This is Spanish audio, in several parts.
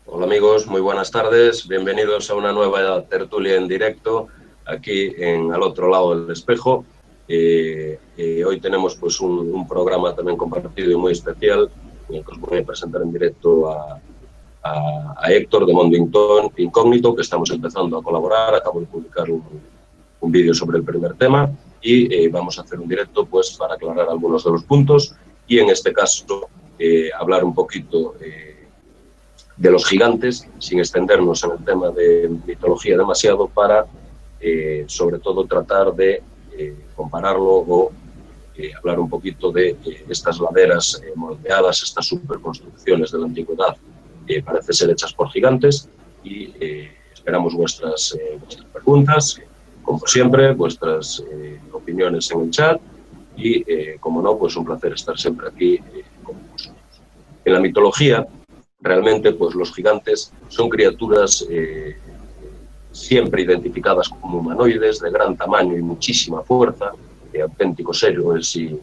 Hola amigos, muy buenas tardes, bienvenidos a una nueva tertulia en directo aquí al otro lado del espejo. Hoy tenemos pues un programa también compartido y muy especial en el que os voy a presentar en directo a Héctor de Mundo Incógnito, que estamos empezando a colaborar. Acabo de publicar un vídeo sobre el primer tema y vamos a hacer un directo pues para aclarar algunos de los puntos y en este caso hablar un poquito de los gigantes, sin extendernos en el tema de mitología demasiado, para sobre todo tratar de compararlo o hablar un poquito de estas laderas moldeadas, estas superconstrucciones de la antigüedad, parece ser hechas por gigantes, y esperamos vuestras preguntas, como siempre, vuestras opiniones en el chat y, como no, pues un placer estar siempre aquí con vosotros. En la mitología, realmente, pues los gigantes son criaturas siempre identificadas como humanoides, de gran tamaño y muchísima fuerza, auténticos héroes y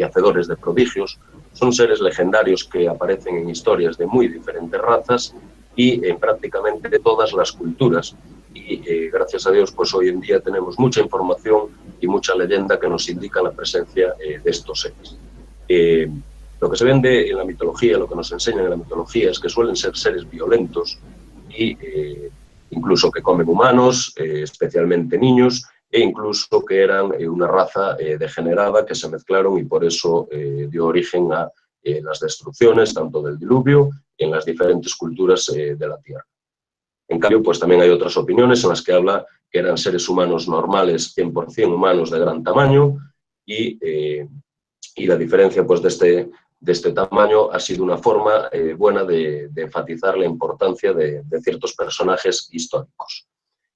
hacedores de prodigios. Son seres legendarios que aparecen en historias de muy diferentes razas y en prácticamente todas las culturas. Y gracias a Dios, pues hoy en día tenemos mucha información y mucha leyenda que nos indica la presencia de estos seres. Lo que se vende en la mitología, lo que nos enseñan en la mitología, es que suelen ser seres violentos y incluso que comen humanos, especialmente niños, e incluso que eran una raza degenerada que se mezclaron y por eso dio origen a las destrucciones, tanto del diluvio y en las diferentes culturas de la Tierra. En cambio, pues también hay otras opiniones en las que habla que eran seres humanos normales, 100% humanos de gran tamaño, y la diferencia pues de este tamaño ha sido una forma buena de enfatizar la importancia de ciertos personajes históricos.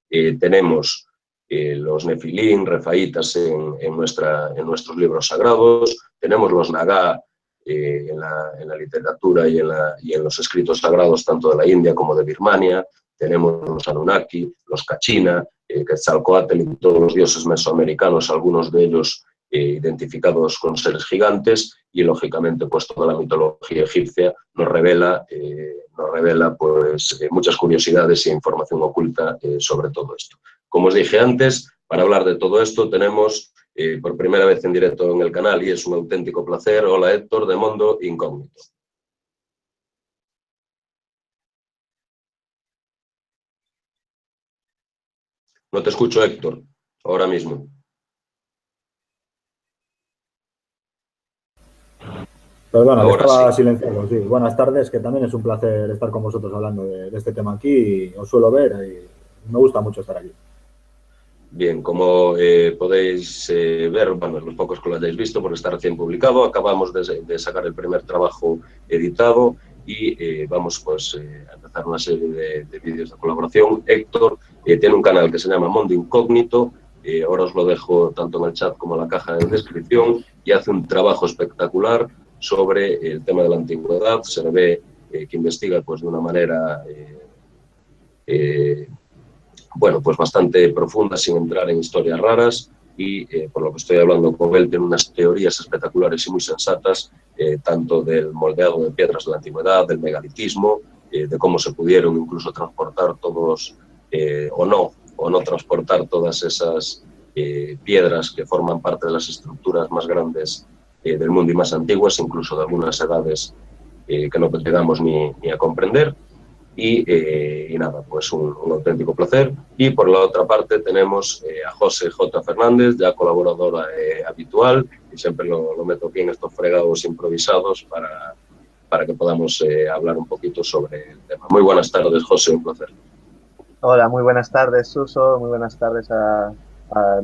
Tenemos los Nefilín, Refaítas en nuestros libros sagrados, tenemos los Nagá en la literatura y en los escritos sagrados tanto de la India como de Birmania, tenemos los Anunnaki, los Kachina, Quetzalcóatl y todos los dioses mesoamericanos, algunos de ellos identificados con seres gigantes, y lógicamente pues toda la mitología egipcia nos revela pues muchas curiosidades e información oculta sobre todo esto. Como os dije antes, para hablar de todo esto tenemos por primera vez en directo en el canal, y es un auténtico placer, hola Héctor de Mundo Incógnito. No te escucho, Héctor, ahora mismo. Perdona, que estaba silenciado, sí. Buenas tardes, que también es un placer estar con vosotros hablando de este tema aquí. Os suelo ver y me gusta mucho estar aquí. Bien, como podéis ver, bueno, los pocos que lo hayáis visto, porque está recién publicado, acabamos de sacar el primer trabajo editado y vamos pues a empezar una serie de vídeos de colaboración. Héctor tiene un canal que se llama Mundo Incógnito, ahora os lo dejo tanto en el chat como en la caja de descripción, y hace un trabajo espectacular sobre el tema de la antigüedad. Se le ve que investiga pues de una manera bueno, pues bastante profunda, sin entrar en historias raras, y por lo que estoy hablando con él, tiene unas teorías espectaculares y muy sensatas, tanto del moldeado de piedras de la antigüedad, del megalitismo, de cómo se pudieron incluso transportar todos, o no transportar todas esas piedras que forman parte de las estructuras más grandes del mundo y más antiguas, incluso de algunas edades que no llegamos ni a comprender. Y nada, pues un auténtico placer. Y por la otra parte tenemos a José J. Fernández, ya colaboradora habitual, y siempre lo meto aquí en estos fregados improvisados para que podamos hablar un poquito sobre el tema. Muy buenas tardes, José, un placer. Hola, muy buenas tardes, Suso, muy buenas tardes a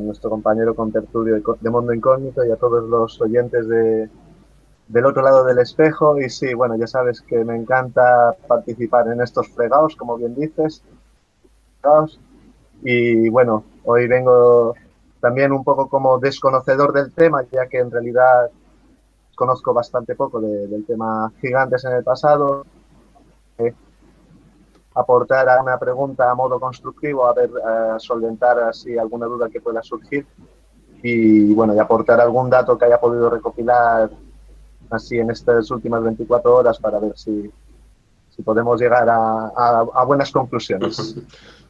nuestro compañero contertulio de Mundo Incógnito y a todos los oyentes del otro lado del espejo. Y sí, bueno, ya sabes que me encanta participar en estos fregados, como bien dices. Y bueno, hoy vengo también un poco como desconocedor del tema, ya que en realidad conozco bastante poco del tema gigantes en el pasado. Aportar a una pregunta a modo constructivo, a ver, solventar así alguna duda que pueda surgir. y bueno, y aportar algún dato que haya podido recopilar así en estas últimas 24 horas para ver si podemos llegar a buenas conclusiones.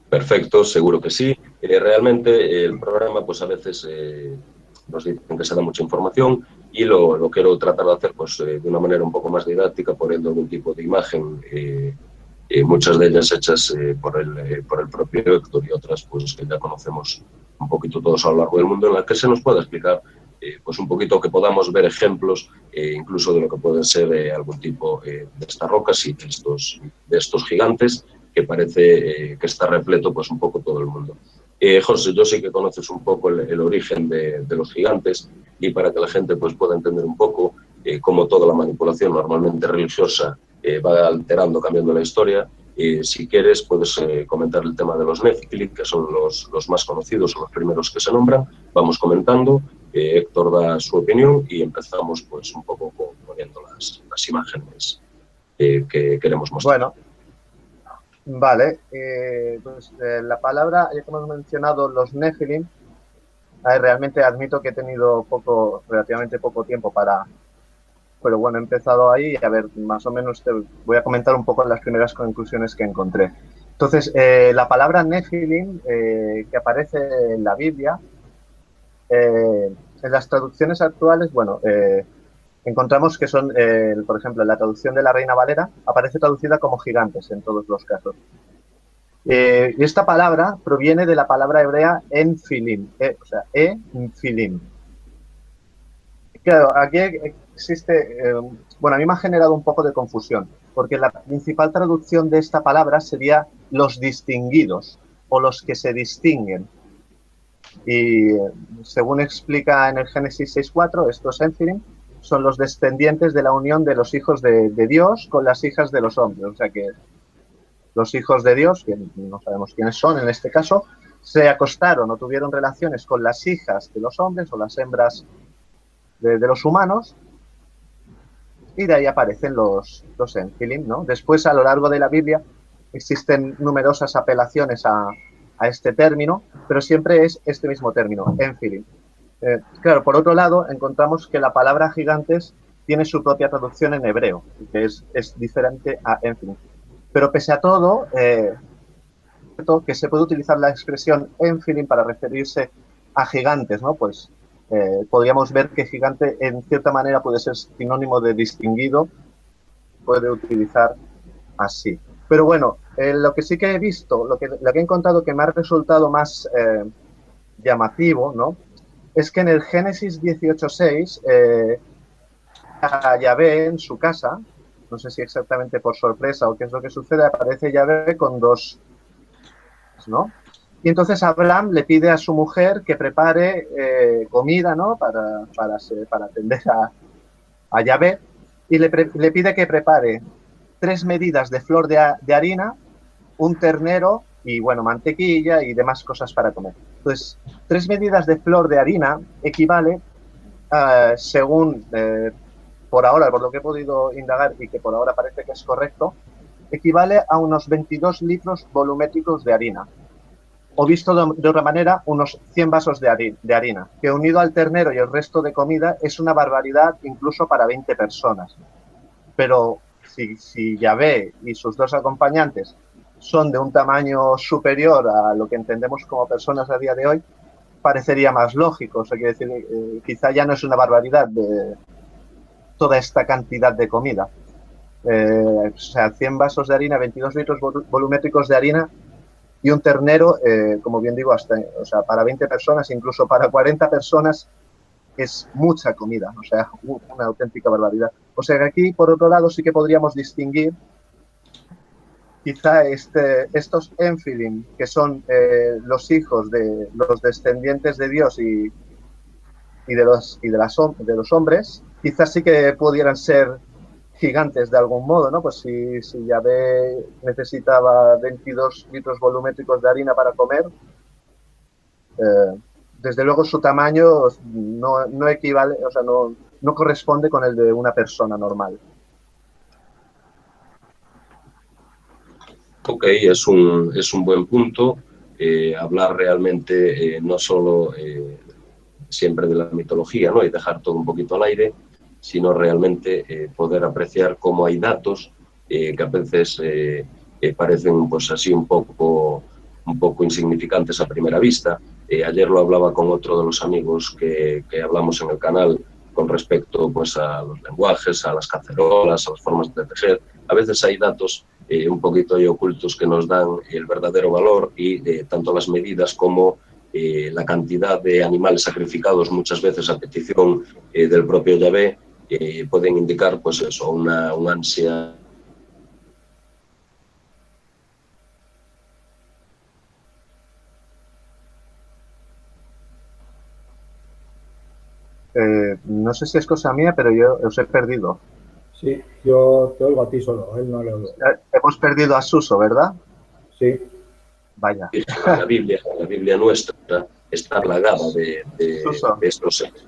Perfecto, seguro que sí. Realmente el programa pues a veces nos dicen que se da mucha información y lo quiero tratar de hacer pues de una manera un poco más didáctica, poniendo algún tipo de imagen, muchas de ellas hechas por el propio Héctor y otras pues que ya conocemos un poquito todos a lo largo del mundo, en la que se nos pueda explicar pues un poquito, que podamos ver ejemplos incluso de lo que pueden ser algún tipo de estas rocas y de estos gigantes, que parece que está repleto pues un poco todo el mundo. José, yo sé que conoces un poco el origen de los gigantes, y para que la gente pues pueda entender un poco cómo toda la manipulación normalmente religiosa va alterando, cambiando la historia, si quieres puedes comentar el tema de los Nefilim, que son los más conocidos, son los primeros que se nombran. Vamos comentando, Héctor da su opinión y empezamos pues un poco poniendo las imágenes que queremos mostrar. Bueno, vale, pues la palabra, ya que hemos mencionado los Nefilim, realmente admito que he tenido relativamente poco tiempo pero bueno, he empezado ahí y a ver, más o menos te voy a comentar un poco las primeras conclusiones que encontré. Entonces, la palabra Nefilim, que aparece en la Biblia, en las traducciones actuales, bueno, encontramos que son, por ejemplo, en la traducción de la Reina Valera, aparece traducida como gigantes en todos los casos. Y esta palabra proviene de la palabra hebrea enfilim, o sea, enfilim. Claro, aquí existe, bueno, a mí me ha generado un poco de confusión, porque la principal traducción de esta palabra sería los distinguidos o los que se distinguen. Y según explica en el Génesis 6.4, estos enfilim son los descendientes de la unión de los hijos de Dios con las hijas de los hombres. O sea que los hijos de Dios, que no sabemos quiénes son en este caso, se acostaron o tuvieron relaciones con las hijas de los hombres o las hembras de los humanos, y de ahí aparecen los enfilim, ¿no? Después, a lo largo de la Biblia, existen numerosas apelaciones a este término, pero siempre es este mismo término, enfilim. Claro, por otro lado, encontramos que la palabra gigantes tiene su propia traducción en hebreo, que es diferente a enfilim. Pero pese a todo, que se puede utilizar la expresión enfilim para referirse a gigantes, ¿no? Pues podríamos ver que gigante en cierta manera puede ser sinónimo de distinguido, puede utilizar así. Pero bueno, lo que sí que he visto, lo que he encontrado que me ha resultado más llamativo, ¿no? Es que en el Génesis 18.6, a Yahvé en su casa, no sé si exactamente por sorpresa o qué es lo que sucede, aparece Yahvé con dos, ¿no? Y entonces Abraham le pide a su mujer que prepare comida, ¿no? Para atender a Yahvé, y le pide que prepare 3 medidas de flor de harina, un ternero y, bueno, mantequilla y demás cosas para comer. Entonces, 3 medidas de flor de harina equivale, según, por ahora, por lo que he podido indagar y que por ahora parece que es correcto, equivale a unos 22 litros volumétricos de harina. O visto de otra manera, unos 100 vasos de harina, que unido al ternero y el resto de comida es una barbaridad incluso para 20 personas. Pero si Yahvé y sus 2 acompañantes son de un tamaño superior a lo que entendemos como personas a día de hoy, parecería más lógico. O sea, quiere decir, quizá ya no es una barbaridad de toda esta cantidad de comida. O sea, 100 vasos de harina, 22 litros volumétricos de harina y un ternero, como bien digo, o sea, para 20 personas, incluso para 40 personas, es mucha comida, o sea, una auténtica barbaridad. O sea, que aquí, por otro lado, sí que podríamos distinguir quizá estos enfilim, que son los hijos de los descendientes de Dios y de los hombres, quizás sí que pudieran ser gigantes de algún modo, ¿no? Pues si Yahvé necesitaba 22 litros volumétricos de harina para comer, desde luego su tamaño no equivale, o sea, no corresponde con el de una persona normal. Ok, es un buen punto. Hablar realmente no solo siempre de la mitología, ¿no? Y dejar todo un poquito al aire, sino realmente poder apreciar cómo hay datos que a veces parecen pues así un poco insignificantes a primera vista. Ayer lo hablaba con otro de los amigos que hablamos en el canal con respecto pues, a los lenguajes, a las cacerolas, a las formas de tejer. A veces hay datos un poquito ahí ocultos que nos dan el verdadero valor y tanto las medidas como la cantidad de animales sacrificados, muchas veces a petición del propio Yahvé, pueden indicar pues eso, un ansia. No sé si es cosa mía, pero yo os he perdido. Sí, yo te oigo a ti solo, él no le oigo. Hemos perdido a Suso, ¿verdad? Sí. Vaya. La Biblia nuestra está plagada de estos seres.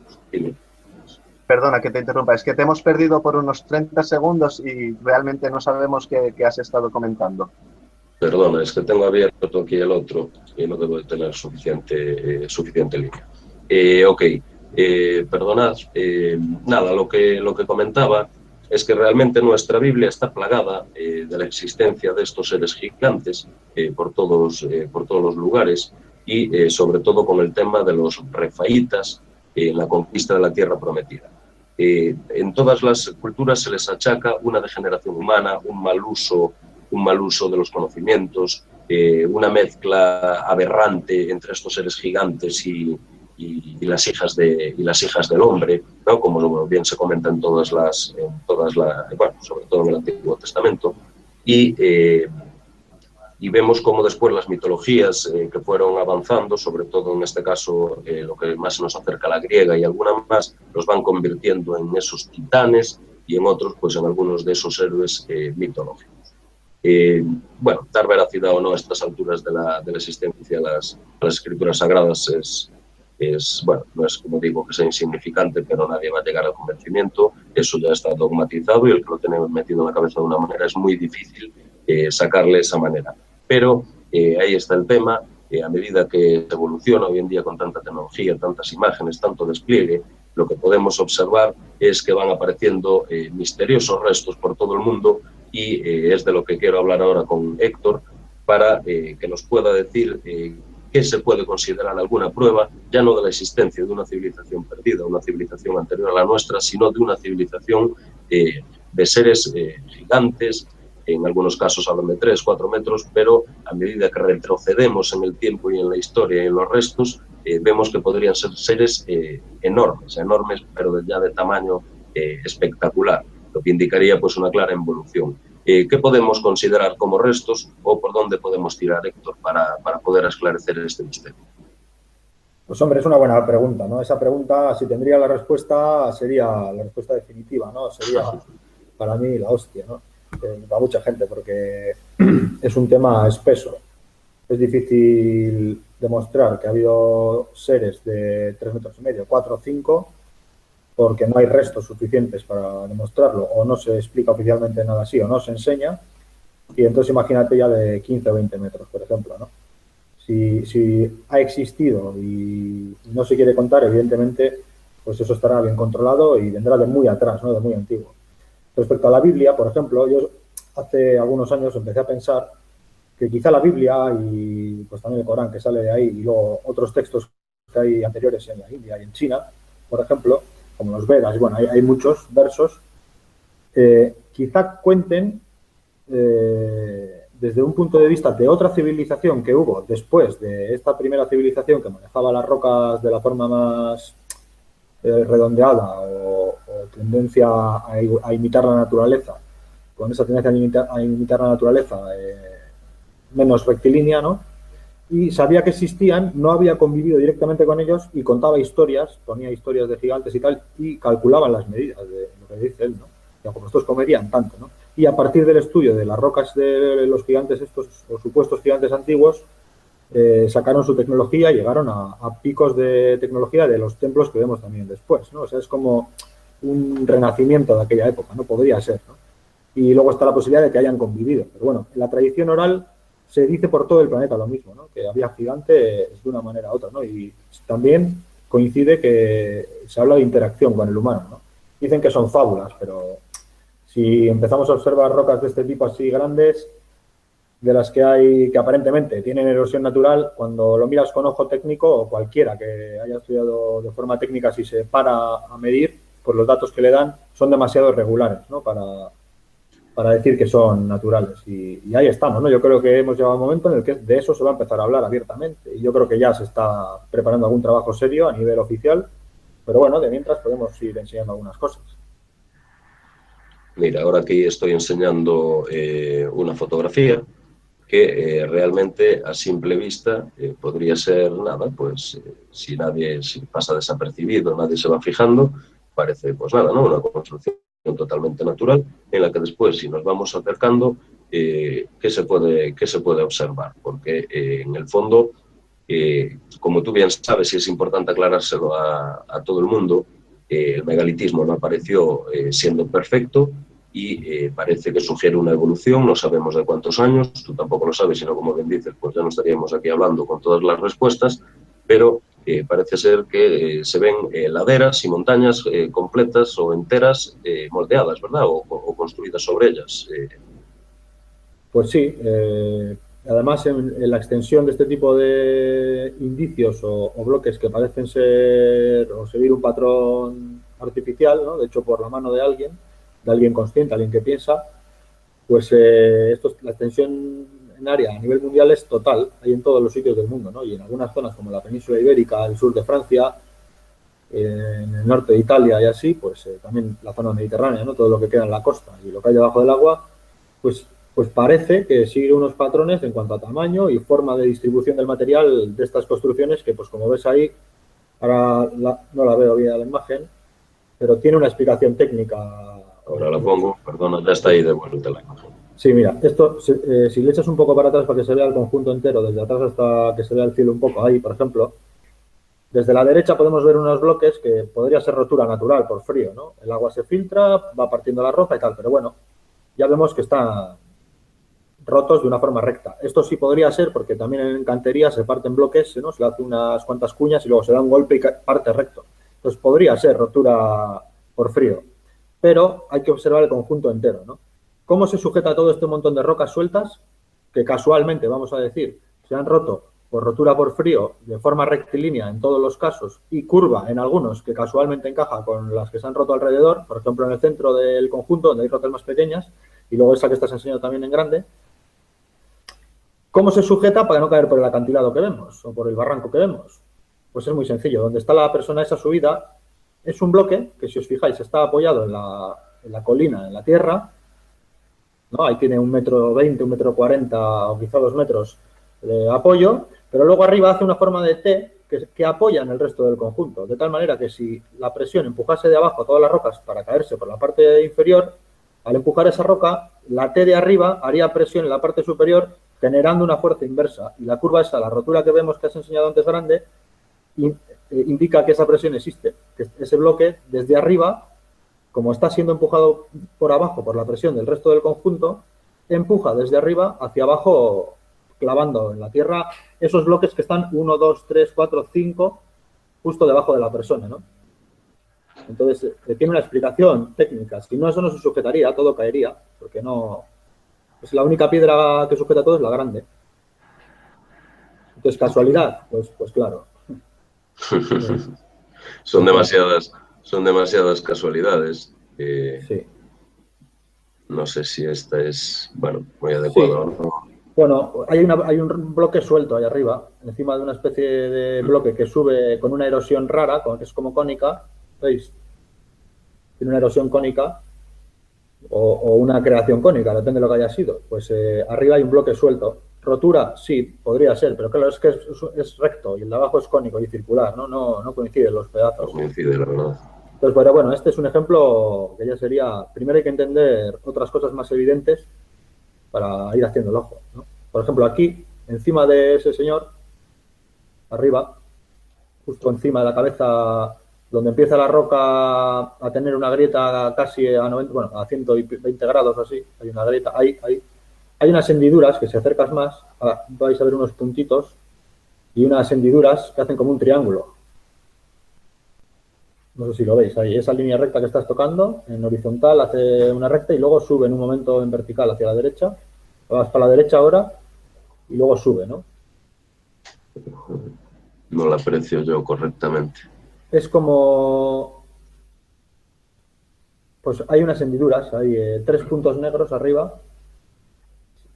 Perdona que te interrumpa, es que te hemos perdido por unos 30 segundos y realmente no sabemos qué has estado comentando. Perdona, es que tengo abierto aquí el otro y no debo de tener suficiente línea. Ok, perdonad. Nada, lo que comentaba es que realmente nuestra Biblia está plagada de la existencia de estos seres gigantes por todos los lugares y sobre todo con el tema de los refaítas en la conquista de la tierra prometida. En todas las culturas se les achaca una degeneración humana, un mal uso de los conocimientos, una mezcla aberrante entre estos seres gigantes y las hijas del hombre, ¿no? Como bien se comenta bueno, sobre todo en el Antiguo Testamento, y vemos cómo después las mitologías que fueron avanzando, sobre todo en este caso lo que más nos acerca a la griega y algunas más, los van convirtiendo en esos titanes y en otros, pues en algunos de esos héroes mitológicos. Bueno, dar veracidad o no a estas alturas de la existencia a las escrituras sagradas bueno, no es como digo que sea insignificante, pero nadie va a llegar al convencimiento, eso ya está dogmatizado y el que lo tiene metido en la cabeza de una manera es muy difícil sacarle esa manera. Pero ahí está el tema, a medida que se evoluciona hoy en día con tanta tecnología, tantas imágenes, tanto despliegue, lo que podemos observar es que van apareciendo misteriosos restos por todo el mundo y es de lo que quiero hablar ahora con Héctor para que nos pueda decir qué se puede considerar alguna prueba, ya no de la existencia de una civilización perdida, una civilización anterior a la nuestra, sino de una civilización de seres gigantes, en algunos casos hablan de 3, 4 metros, pero a medida que retrocedemos en el tiempo y en la historia y en los restos, vemos que podrían ser seres enormes, pero ya de tamaño espectacular, lo que indicaría pues una clara evolución. ¿Qué podemos considerar como restos o por dónde podemos tirar, Héctor, para poder esclarecer este misterio? Pues hombre, es una buena pregunta, ¿no? Esa pregunta, si tendría la respuesta, sería la respuesta definitiva, ¿no? Sería para mí la hostia, ¿no? Para mucha gente, porque es un tema espeso. Es difícil demostrar que ha habido seres de 3,5 metros, 4 o 5, porque no hay restos suficientes para demostrarlo, o no se explica oficialmente nada así, o no se enseña, y entonces imagínate ya de 15 o 20 metros, por ejemplo, ¿no? Si ha existido y no se quiere contar, evidentemente, pues eso estará bien controlado y vendrá de muy atrás, ¿no? De muy antiguo. Respecto a la Biblia, por ejemplo, yo hace algunos años empecé a pensar que quizá la Biblia y pues también el Corán que sale de ahí y luego otros textos que hay anteriores en la India y en China, por ejemplo, como los Vedas, bueno, hay muchos versos, quizá cuenten desde un punto de vista de otra civilización que hubo después de esta primera civilización que manejaba las rocas de la forma más redondeada o tendencia a imitar la naturaleza, con esa tendencia a imitar la naturaleza menos rectilínea, ¿no? Y sabía que existían, no había convivido directamente con ellos y contaba historias, ponía historias de gigantes y tal, y calculaban las medidas de lo que dice él, ¿no? Ya como estos comerían tanto, ¿no? Y a partir del estudio de las rocas de los gigantes estos, o supuestos gigantes antiguos, sacaron su tecnología y llegaron a picos de tecnología de los templos que vemos también después, ¿no? O sea, es como un renacimiento de aquella época, ¿no? Podría ser, ¿no? Y luego está la posibilidad de que hayan convivido. Pero bueno, en la tradición oral se dice por todo el planeta lo mismo, ¿no? Que había gigantes de una manera u otra, ¿no? Y también coincide que se habla de interacción con el humano, ¿no? Dicen que son fábulas, pero si empezamos a observar rocas de este tipo así grandes, de las que hay que aparentemente tienen erosión natural, cuando lo miras con ojo técnico, o cualquiera que haya estudiado de forma técnica, si se para a medir, pues los datos que le dan son demasiado regulares, ¿no? Para decir que son naturales. Y ahí estamos, ¿no? Yo creo que hemos llegado a un momento en el que de eso se va a empezar a hablar abiertamente. Y yo creo que ya se está preparando algún trabajo serio a nivel oficial, pero bueno, de mientras podemos ir enseñando algunas cosas. Mira, ahora aquí estoy enseñando una fotografía que realmente a simple vista podría ser nada, pues si pasa desapercibido, nadie se va fijando, parece pues nada, ¿no? Una construcción totalmente natural en la que después, si nos vamos acercando, ¿qué se puede observar? Porque en el fondo, como tú bien sabes, y es importante aclarárselo a todo el mundo, el megalitismo no apareció siendo perfecto, y parece que sugiere una evolución, no sabemos de cuántos años, tú tampoco lo sabes, sino como bien dices, pues ya no estaríamos aquí hablando con todas las respuestas, pero parece ser que se ven laderas y montañas completas o enteras moldeadas, ¿verdad? O construidas sobre ellas. Pues sí, además en la extensión de este tipo de indicios o bloques que parecen ser o seguir un patrón artificial, ¿no? De hecho por la mano de alguien consciente, alguien que piensa, pues la extensión en área a nivel mundial es total, hay en todos los sitios del mundo, ¿no? Y en algunas zonas como la península ibérica, el sur de Francia, en el norte de Italia y así, pues también la zona mediterránea, ¿no? Todo lo que queda en la costa y lo que hay debajo del agua, pues parece que sigue unos patrones en cuanto a tamaño y forma de distribución del material de estas construcciones que, pues como ves ahí, ahora no la veo bien a la imagen, pero tiene una explicación técnica. Ahora la pongo, perdona, ya está ahí de vuelta la imagen. Sí, mira, esto, si le echas un poco para atrás para que se vea el conjunto entero, desde atrás hasta que se vea el cielo un poco ahí, por ejemplo, desde la derecha podemos ver unos bloques que podría ser rotura natural por frío, ¿no? El agua se filtra, va partiendo la roca y tal, pero bueno, ya vemos que están rotos de una forma recta. Esto sí podría ser porque también en cantería se parten bloques, ¿no? Se le hace unas cuantas cuñas y luego se da un golpe y parte recto. Entonces podría ser rotura por frío, pero hay que observar el conjunto entero, ¿no? ¿Cómo se sujeta todo este montón de rocas sueltas que casualmente, vamos a decir, se han roto por rotura por frío de forma rectilínea en todos los casos y curva en algunos que casualmente encaja con las que se han roto alrededor, por ejemplo en el centro del conjunto donde hay rotas más pequeñas y luego esa que estás enseñando también en grande? ¿Cómo se sujeta para no caer por el acantilado que vemos o por el barranco que vemos? Pues es muy sencillo. Donde está la persona esa subida es un bloque que, si os fijáis, está apoyado en la colina, en la tierra, ¿no? Ahí tiene 1,20 m, 1,40 m o quizá 2 metros de apoyo, pero luego arriba hace una forma de T que apoya en el resto del conjunto, de tal manera que si la presión empujase de abajo a todas las rocas para caerse por la parte inferior, al empujar esa roca, la T de arriba haría presión en la parte superior, generando una fuerza inversa. Y la curva esa, la rotura que vemos que has enseñado antes grande, indica que esa presión existe, que ese bloque desde arriba, como está siendo empujado por abajo por la presión del resto del conjunto, empuja desde arriba hacia abajo, clavando en la tierra esos bloques que están 1, 2, 3, 4, 5, justo debajo de la persona, ¿no? Entonces, tiene una explicación técnica. Si no, eso no se sujetaría, todo caería, porque no... Pues la única piedra que sujeta todo es la grande. Entonces, ¿casualidad? Pues claro. Son demasiadas casualidades. Sí. No sé si esta es, bueno, muy adecuado. Sí. ¿No? Bueno, hay un bloque suelto ahí arriba, encima de una especie de bloque que sube con una erosión rara, que es como cónica, ¿veis? Tiene una erosión cónica o una creación cónica, depende de lo que haya sido. Pues arriba hay un bloque suelto. ¿Rotura? Sí, podría ser, pero claro, es que es recto y el de abajo es cónico y circular, ¿no? No coinciden los pedazos. No coincide, la verdad. Entonces, bueno, este es un ejemplo que ya sería... Primero hay que entender otras cosas más evidentes para ir haciendo el ojo, ¿no? Por ejemplo, aquí, encima de ese señor, arriba, justo encima de la cabeza, donde empieza la roca a tener una grieta casi a 90, bueno, a 120 grados así, hay una grieta, hay unas hendiduras que si acercas más, vais a ver unos puntitos y unas hendiduras que hacen como un triángulo. No sé si lo veis ahí, esa línea recta que estás tocando, en horizontal hace una recta y luego sube en un momento en vertical hacia la derecha. Vas para la derecha ahora y luego sube, ¿no? No la aprecio yo correctamente. Es como, pues hay unas hendiduras, hay 3 puntos negros arriba,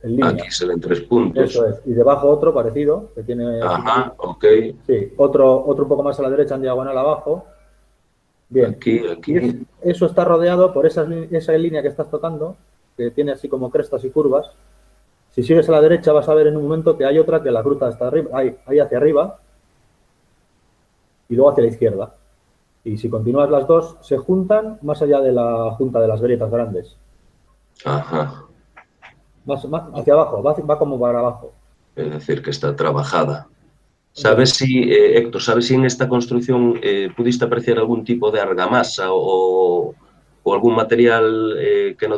en línea. Aquí se ven 3 puntos. Eso es. Y debajo otro parecido, que tiene... Ajá, ok. Sí, otro un poco más a la derecha en diagonal abajo. Bien. Aquí. Y eso está rodeado por esa línea que estás tocando, que tiene así como crestas y curvas. Si sigues a la derecha vas a ver en un momento que hay otra que la cruza hasta arriba, ahí hacia arriba y luego hacia la izquierda. Y si continúas las dos, se juntan más allá de la junta de las grietas grandes. Ajá. Más hacia abajo, va como para abajo. Es decir, que está trabajada. ¿Sabes si, Héctor, sabes si en esta construcción pudiste apreciar algún tipo de argamasa o algún material que no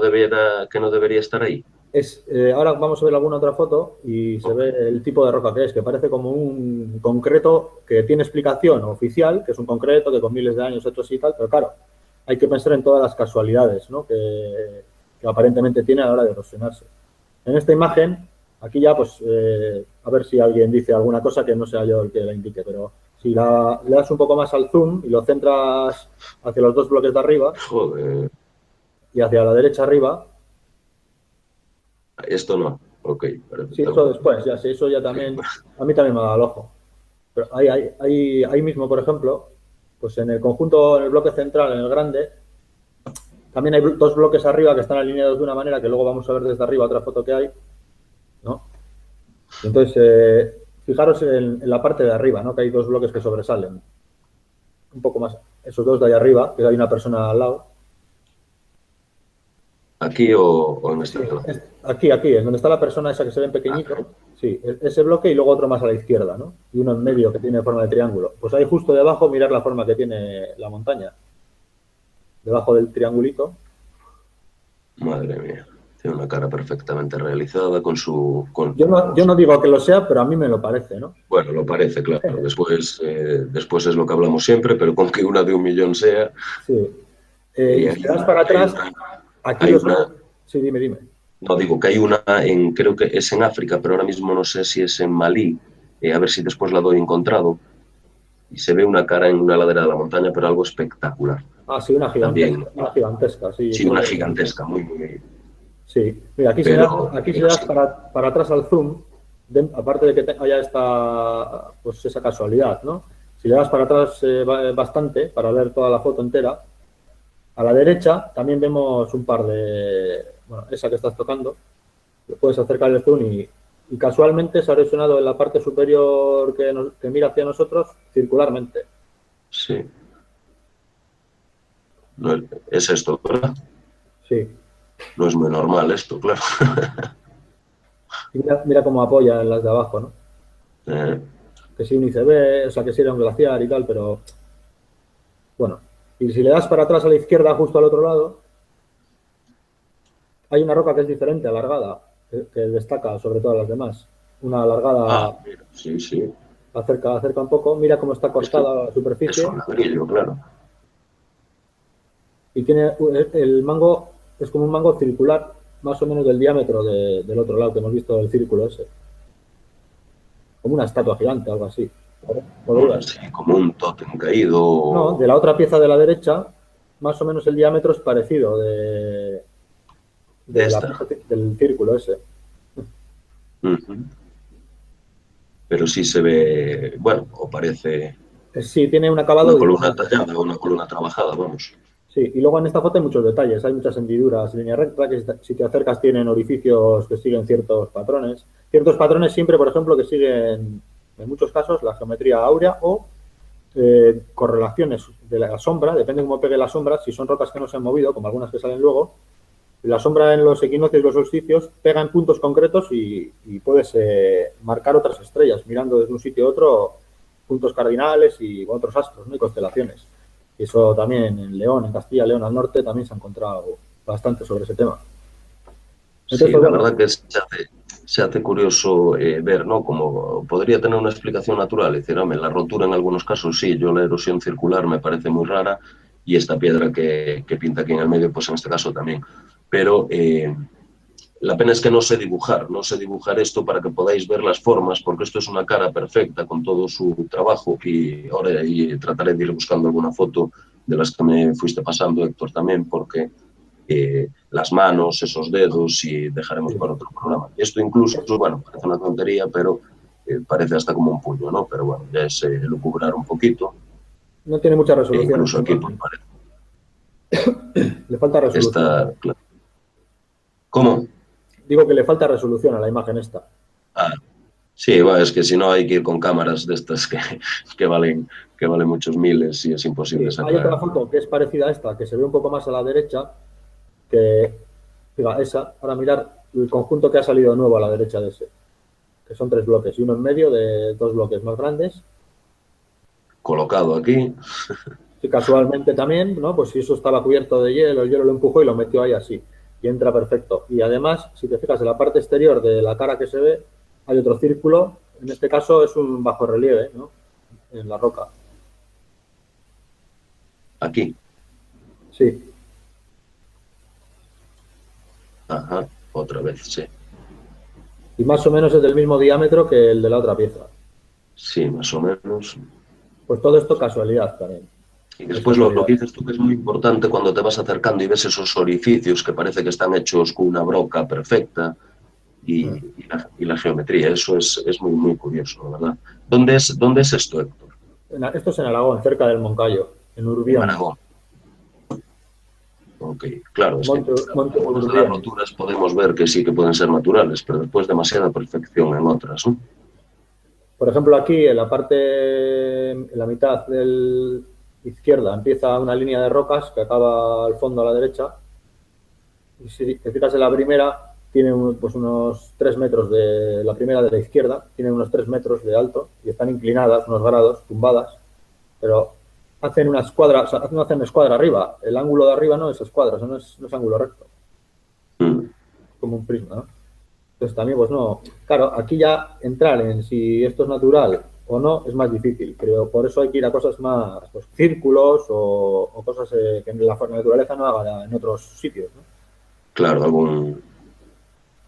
debería estar ahí? Ahora vamos a ver alguna otra foto y se ve el tipo de roca que es, que parece como un concreto que tiene explicación oficial, que es un concreto que con miles de años hechos y tal, pero claro, hay que pensar en todas las casualidades, ¿no? que aparentemente tiene a la hora de erosionarse. En esta imagen, aquí ya, pues, a ver si alguien dice alguna cosa que no sea yo el que la indique, pero si le das un poco más al zoom y lo centras hacia los 2 bloques de arriba, Joder. Y hacia la derecha arriba. Esto no, ok. Sí, eso después, ya sí, eso ya también, a mí también me ha dado el ojo. Pero ahí mismo, por ejemplo, pues en el conjunto, en el bloque central, en el grande, también hay 2 bloques arriba que están alineados de una manera que luego vamos a ver desde arriba otra foto que hay, ¿no? Entonces, fijaros en la parte de arriba, ¿no? Que hay 2 bloques que sobresalen. Un poco más, esos 2 de ahí arriba, que hay una persona al lado. ¿Aquí o en esta zona? Aquí, en donde está la persona esa que se ve en pequeñito. Sí, ese bloque y luego otro más a la izquierda, ¿no? Y uno en medio que tiene forma de triángulo. Pues ahí justo debajo mirar la forma que tiene la montaña. Debajo del triangulito. Madre mía. Tiene una cara perfectamente realizada con su... Yo no digo que lo sea, pero a mí me lo parece, ¿no? Bueno, lo parece, claro. Después es lo que hablamos siempre, pero con que una de 1.000.000 sea... Sí. Y si das para atrás, aquí los... Sí, dime. No, digo que hay una, creo que es en África, pero ahora mismo no sé si es en Malí, a ver si después la doy encontrado, y se ve una cara en una ladera de la montaña, pero algo espectacular. Ah, sí, una gigantesca. También, una gigantesca, sí. Sí, una gigantesca, muy... Sí, mira, aquí se das para atrás al zoom, aparte de que haya esa casualidad, ¿no? Si le das para atrás bastante, para ver toda la foto entera, a la derecha también vemos un par de... Bueno, esa que estás tocando, le puedes acercar el zoom y casualmente se ha erosionado en la parte superior que mira hacia nosotros circularmente. Sí. No, es esto, ¿verdad? Sí. No es muy normal esto, claro. Y mira cómo apoya en las de abajo, ¿no? Que sí un ICB, o sea, que sí era un glaciar y tal, pero... Bueno, y si le das para atrás a la izquierda, justo al otro lado, hay una roca que es diferente, alargada, que destaca sobre todas las demás. Una alargada... Ah, mira, sí. Acerca un poco, mira cómo está cortada la superficie. Es un ladrillo, claro. Y tiene el mango, es como un mango circular, más o menos del diámetro del otro lado, que hemos visto el círculo ese. Como una estatua gigante, algo así. Sí, como un tótem caído. No, de la otra pieza de la derecha, más o menos el diámetro es parecido del círculo ese. Pero sí se ve, bueno, o parece... Sí, tiene un acabado... Una columna tallada, una columna trabajada, vamos. Sí, y luego en esta foto hay muchos detalles, hay muchas hendiduras, línea recta, que si te acercas tienen orificios que siguen ciertos patrones. Ciertos patrones siempre, por ejemplo, que siguen, en muchos casos, la geometría áurea o correlaciones de la sombra, depende de cómo pegue la sombra, si son rocas que no se han movido, como algunas que salen luego, la sombra en los equinoccios y los solsticios pega en puntos concretos y puedes marcar otras estrellas, mirando desde un sitio a otro puntos cardinales y otros astros, ¿no? Y constelaciones. Y eso también en León, en Castilla, León al norte, también se ha encontrado bastante sobre ese tema. Entonces, sí, la verdad que se hace curioso ver, ¿no? Como podría tener una explicación natural, es decir, hombre, la rotura en algunos casos sí, yo la erosión circular me parece muy rara y esta piedra que pinta aquí en el medio, pues en este caso también. Pero la pena es que no sé dibujar esto para que podáis ver las formas, porque esto es una cara perfecta con todo su trabajo y ahora trataré de ir buscando alguna foto de las que me fuiste pasando, Héctor, también, porque las manos, esos dedos y dejaremos para otro programa. Esto incluso, bueno, parece una tontería, pero parece hasta como un puño, ¿no? Pero bueno, ya es lucubrar un poquito. No tiene mucha E resolución. incluso aquí pues, parece. Le falta resolución. Está, claro. ¿Cómo? Digo que le falta resolución a la imagen esta. Ah, sí, bueno, es que si no hay que ir con cámaras de estas que valen muchos miles y es imposible Sí, hay sacar. otra foto que es parecida a esta, que se ve un poco más a la derecha, que, diga, esa, para mirar el conjunto que ha salido nuevo a la derecha de ese, que son 3 bloques, y uno en medio de 2 bloques más grandes. Colocado aquí. Y casualmente también, ¿no? Pues si eso estaba cubierto de hielo, el hielo lo empujó y lo metió ahí así. Y entra perfecto. Y además, si te fijas en la parte exterior de la cara que se ve, hay otro círculo. En este caso es un bajorrelieve, ¿no? En la roca. Aquí. Sí. Ajá, otra vez, sí. Y más o menos es del mismo diámetro que el de la otra pieza. Sí, más o menos. Pues todo esto casualidad también. Y después lo que dices tú que es muy importante cuando te vas acercando y ves esos orificios que parece que están hechos con una broca perfecta y la geometría. Eso es muy, muy curioso, la verdad. ¿Dónde es esto, Héctor? Esto es en Aragón, cerca del Moncayo, en En Urbión. Aragón. Ok, claro, es que Monte algunas de las Urbión. roturas podemos ver que sí que pueden ser naturales, pero después demasiada perfección en otras, ¿no? Por ejemplo, aquí en la parte, en la mitad de la izquierda, empieza una línea de rocas que acaba al fondo a la derecha. Y si te fijas en la primera, tiene pues unos 3 metros de la primera de la izquierda, tiene unos 3 metros de alto y están inclinadas, unos grados, tumbadas, pero hacen una escuadra, o sea, no hacen escuadra arriba. El ángulo de arriba no es escuadra, no es ángulo recto, Mm. como un prisma, ¿no? Entonces también, pues no, claro, aquí ya entrar en si esto es natural o no es más difícil, creo. Por eso hay que ir a cosas más, pues círculos o cosas que en la naturaleza no haga en otros sitios, ¿no? Claro, algún...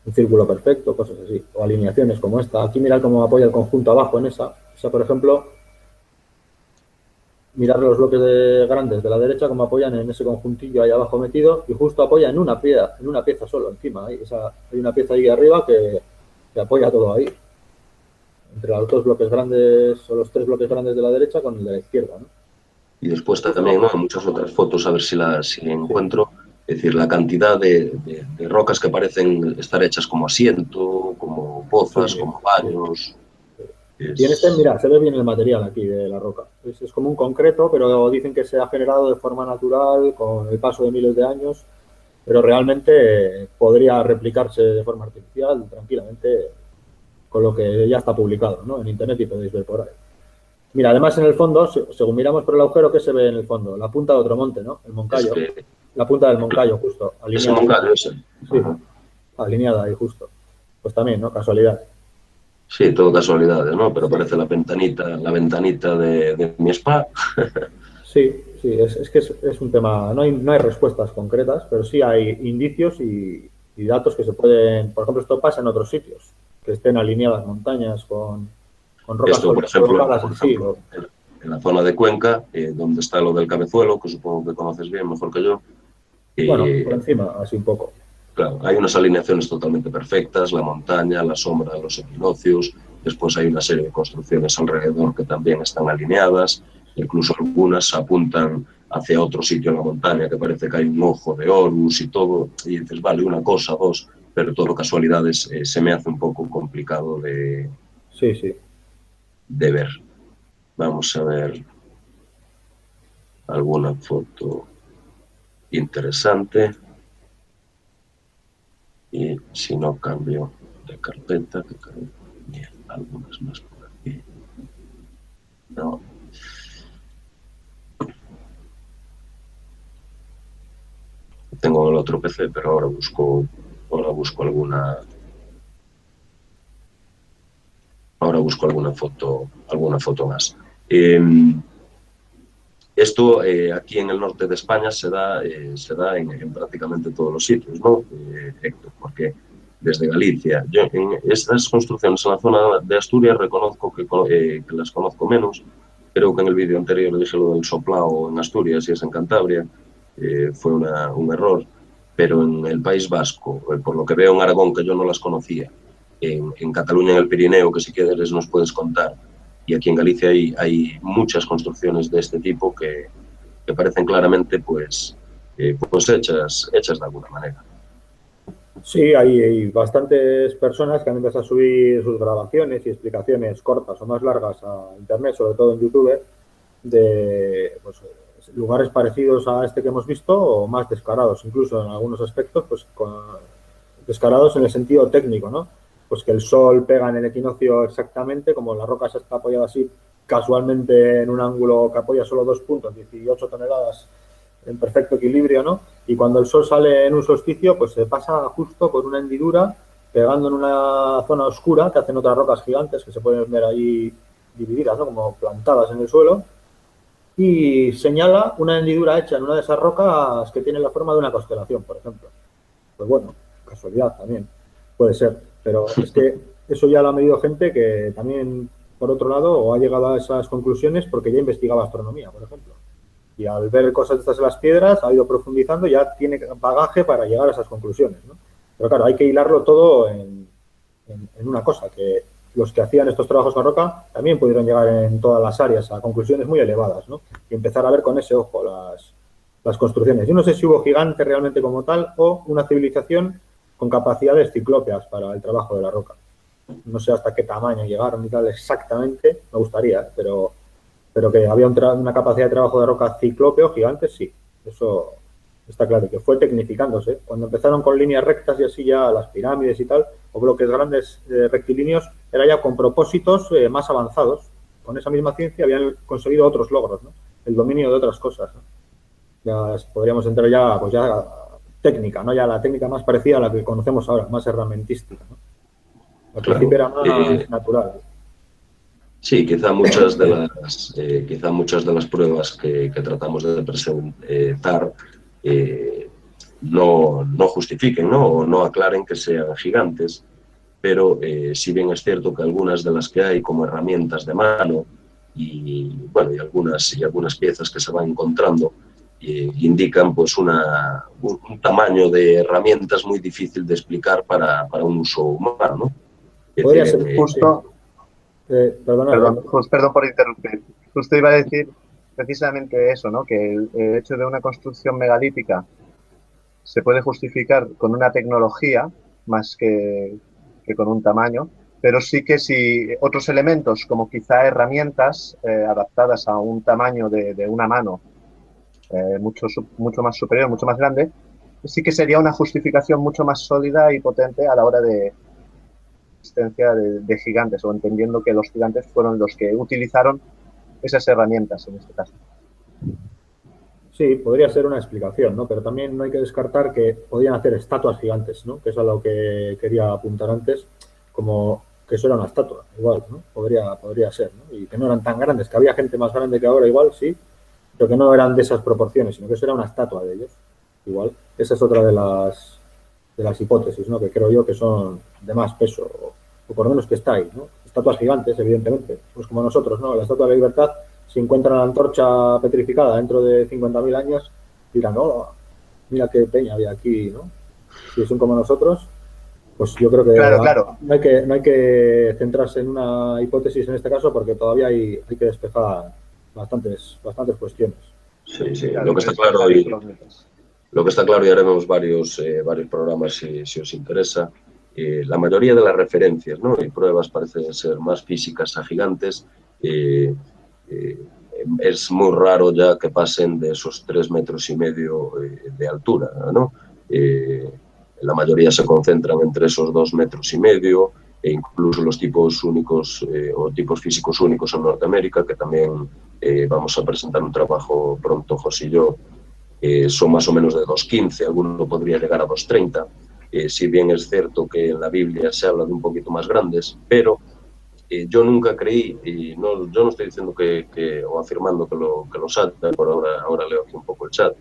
Un círculo perfecto, cosas así, o alineaciones como esta. Aquí mirad cómo apoya el conjunto abajo en esa. Esa, por ejemplo, mirar los bloques grandes de la derecha cómo apoyan en ese conjuntillo ahí abajo metido y justo apoya en una pieza solo encima. Hay una pieza ahí arriba que apoya todo ahí. Entre los 2 bloques grandes o los 3 bloques grandes de la derecha con el de la izquierda, ¿no? Y después también, Justo, ¿no? En muchas otras fotos, a ver si sí, encuentro, es decir, la cantidad de rocas que parecen estar hechas como asiento, como pozas, sí, como sí. baños. Y en este, Es... mira, se ve bien el material aquí de la roca. Es como un concreto, pero dicen que se ha generado de forma natural con el paso de miles de años, pero realmente podría replicarse de forma artificial tranquilamente con lo que ya está publicado, ¿no? En internet y podéis ver por ahí. Mira, además en el fondo, según miramos por el agujero, ¿qué se ve en el fondo? La punta de otro monte, ¿no? El Es Moncayo. que La punta del Moncayo, justo, es el alineada. Moncayo ese. Sí, Ajá. alineada ahí, justo. Pues también, ¿no? Casualidad. Sí, todo casualidades, ¿no? Pero Sí, parece la ventanita de mi spa. sí, sí, es que es un tema, no hay respuestas concretas, pero sí hay indicios y datos que se pueden, por ejemplo, esto pasa en otros sitios, que estén alineadas montañas con rocas Esto, colocadas en sí. en la zona de Cuenca, donde está lo del Cabezuelo, que supongo que conoces bien, mejor que yo. Bueno, por Eh, encima, así un poco. Claro, hay unas alineaciones totalmente perfectas, la montaña, la sombra de los equinoccios, después hay una serie de construcciones alrededor que también están alineadas, incluso algunas apuntan hacia otro sitio en la montaña que parece que hay un ojo de Horus y todo, y dices, vale, una cosa, dos, pero todo casualidades se me hace un poco complicado Sí, sí. de ver. Vamos a ver alguna foto interesante y si no cambio de carpeta, que creo que algunas más por aquí. No. Tengo el otro PC, pero ahora busco alguna. ahora busco alguna foto más. Esto aquí en el norte de España se da en prácticamente todos los sitios, ¿no, Héctor? Porque desde Galicia, yo en estas construcciones en la zona de Asturias reconozco que las conozco menos. Creo que en el vídeo anterior dije lo del soplao en Asturias y es en Cantabria, fue un error, pero en el País Vasco, por lo que veo en Aragón, que yo no las conocía, en Cataluña, en el Pirineo, que si quieres nos puedes contar, y aquí en Galicia hay muchas construcciones de este tipo que parecen claramente pues hechas de alguna manera. Sí, hay bastantes personas que han empezado a subir sus grabaciones y explicaciones cortas o más largas a internet, sobre todo en YouTube, de pues, lugares parecidos a este que hemos visto o más descarados, incluso en algunos aspectos, pues descarados en el sentido técnico, ¿no? Pues que el sol pega en el equinoccio exactamente, como la roca se está apoyada así casualmente en un ángulo que apoya solo 2 puntos, 18 toneladas en perfecto equilibrio, ¿no? Y cuando el sol sale en un solsticio, pues se pasa justo por una hendidura, pegando en una zona oscura que hacen otras rocas gigantes que se pueden ver ahí divididas, ¿no? Como plantadas en el suelo, y señala una hendidura hecha en una de esas rocas que tiene la forma de una constelación, por ejemplo. Pues bueno, casualidad también, puede ser, pero es que eso ya lo ha medido gente que también, por otro lado, o ha llegado a esas conclusiones porque ya investigaba astronomía, por ejemplo. Y al ver cosas de estas en las piedras, ha ido profundizando y ya tiene bagaje para llegar a esas conclusiones, ¿no? Pero claro, hay que hilarlo todo en una cosa, que los que hacían estos trabajos con roca también pudieron llegar en todas las áreas a conclusiones muy elevadas, ¿no? Y empezar a ver con ese ojo las construcciones. Yo no sé si hubo gigantes realmente como tal o una civilización con capacidades ciclópeas para el trabajo de la roca. No sé hasta qué tamaño llegaron y tal exactamente, me gustaría, pero que había una capacidad de trabajo de roca ciclópeo gigante, sí. Eso está claro, que fue tecnificándose. Cuando empezaron con líneas rectas y así ya las pirámides y tal, o bloques grandes rectilíneos, era ya con propósitos más avanzados. Con esa misma ciencia habían conseguido otros logros, ¿no? El dominio de otras cosas, ¿no? Ya podríamos entrar ya, pues ya técnica, ¿no? Ya la técnica más parecida a la que conocemos ahora, más herramentística, ¿no? Al principio era más natural. Sí, quizá muchas de las pruebas que tratamos de presentar no justifiquen, ¿no? O no aclaren que sean gigantes, pero si bien es cierto que algunas de las que hay como herramientas de mano y algunas piezas que se van encontrando indican pues un tamaño de herramientas muy difícil de explicar para un uso humano, ¿no? Podría ser justo. Perdón por interrumpir. Justo iba a decir precisamente eso, ¿no? Que el hecho de una construcción megalítica se puede justificar con una tecnología más que con un tamaño, pero sí que si otros elementos, como quizá herramientas adaptadas a un tamaño de una mano mucho más superior, mucho más grande, sí que sería una justificación mucho más sólida y potente a la hora de de gigantes, o entendiendo que los gigantes fueron los que utilizaron esas herramientas en este caso. Sí, podría ser una explicación, ¿no? Pero también no hay que descartar que podían hacer estatuas gigantes, ¿no? Que es a lo que quería apuntar antes, como que eso era una estatua, igual, ¿no? Podría ser, ¿no? Y que no eran tan grandes, que había gente más grande que ahora, igual, sí, pero que no eran de esas proporciones, sino que eso era una estatua de ellos, igual. Esa es otra de las hipótesis, ¿no? Que creo yo que son de más peso, o por lo menos que está ahí, ¿no? Estatuas gigantes, evidentemente, pues como nosotros, ¿no? La Estatua de la Libertad, si encuentran la antorcha petrificada dentro de 50.000 años, dirán, oh, mira qué peña había aquí, ¿no? Si son como nosotros, pues yo creo que, claro. No hay que centrarse en una hipótesis en este caso, porque todavía hay que despejar bastantes cuestiones. Sí, lo que está claro y haremos varios programas si os interesa. La mayoría de las referencias, ¿no? Y pruebas parecen ser más físicas a gigantes. Es muy raro ya que pasen de esos 3,5 metros de altura, ¿no? La mayoría se concentran entre esos 2,5 metros e incluso los tipos únicos o tipos físicos únicos en Norteamérica, que también vamos a presentar un trabajo pronto, José y yo, son más o menos de 2,15, alguno podría llegar a 2,30. Si bien es cierto que en la Biblia se habla de un poquito más grandes, pero Yo nunca creí, y no, yo no estoy diciendo o afirmando que los haya, por ahora leo aquí un poco el chat.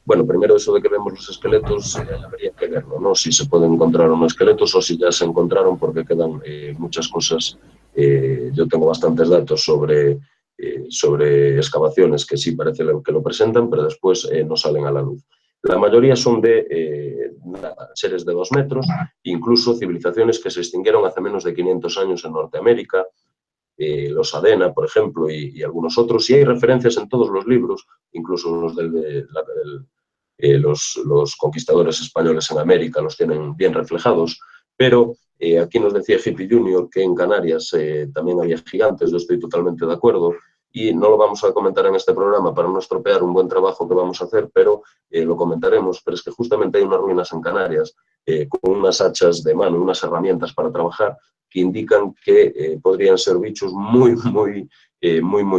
Bueno, primero eso de que vemos los esqueletos, habría que verlo, ¿no? Si se pueden encontrar o no esqueletos o si ya se encontraron, porque quedan muchas cosas. Yo tengo bastantes datos sobre excavaciones que sí parece que lo presentan, pero después no salen a la luz. La mayoría son de seres de 2 metros, incluso civilizaciones que se extinguieron hace menos de 500 años en Norteamérica, los Adena, por ejemplo, y algunos otros, y hay referencias en todos los libros, incluso los conquistadores españoles en América los tienen bien reflejados, pero aquí nos decía Hippie Junior que en Canarias también había gigantes, yo estoy totalmente de acuerdo, y no lo vamos a comentar en este programa para no estropear un buen trabajo que vamos a hacer, pero lo comentaremos, pero es que justamente hay unas ruinas en Canarias con unas hachas de mano, unas herramientas para trabajar, que indican que podrían ser bichos muy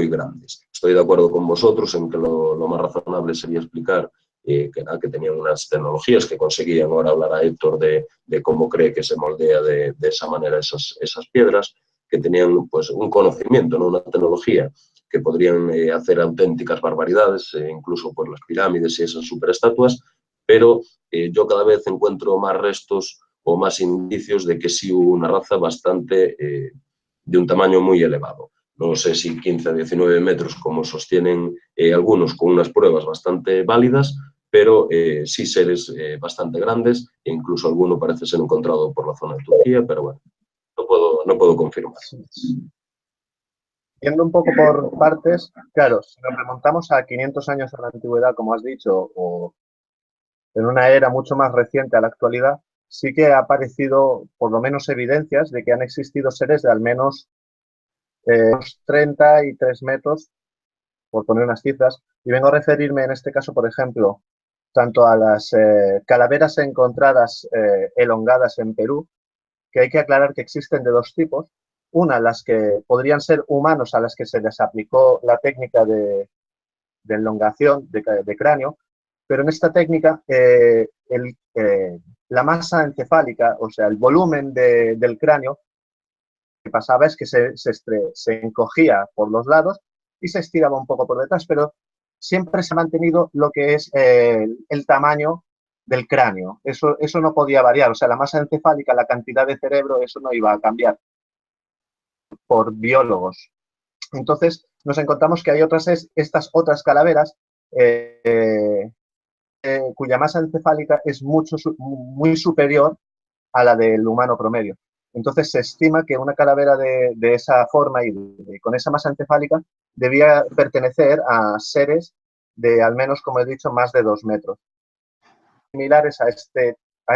grandes. Estoy de acuerdo con vosotros en que lo más razonable sería explicar que tenían unas tecnologías que conseguían. Ahora hablará Héctor de cómo cree que se moldea de esa manera esas piedras, que tenían pues un conocimiento, ¿no? Una tecnología que podrían hacer auténticas barbaridades, incluso por las pirámides y esas superestatuas, pero yo cada vez encuentro más restos o más indicios de que sí hubo una raza bastante de un tamaño muy elevado. No sé si 15 a 19 metros, como sostienen algunos con unas pruebas bastante válidas, pero sí seres bastante grandes, e incluso alguno parece ser encontrado por la zona de Turquía, pero bueno, no puedo confirmar. Yendo un poco por partes, claro, si nos remontamos a 500 años a la antigüedad, como has dicho, o en una era mucho más reciente a la actualidad, sí que ha aparecido por lo menos evidencias de que han existido seres de al menos 33 metros, por poner unas cifras, y vengo a referirme en este caso, por ejemplo, tanto a las calaveras encontradas elongadas en Perú, que hay que aclarar que existen de dos tipos. Una, las que podrían ser humanos, a las que se les aplicó la técnica de elongación de cráneo, pero en esta técnica la masa encefálica, o sea, el volumen del cráneo, lo que pasaba es que se encogía por los lados y se estiraba un poco por detrás, pero siempre se ha mantenido lo que es el tamaño del cráneo. Eso no podía variar, o sea, la masa encefálica, la cantidad de cerebro, eso no iba a cambiar por biólogos. Entonces, nos encontramos que hay estas otras calaveras cuya masa encefálica es muy superior a la del humano promedio. Entonces, se estima que una calavera de esa forma y con esa masa encefálica debía pertenecer a seres de al menos, como he dicho, más de 2 metros. Similares a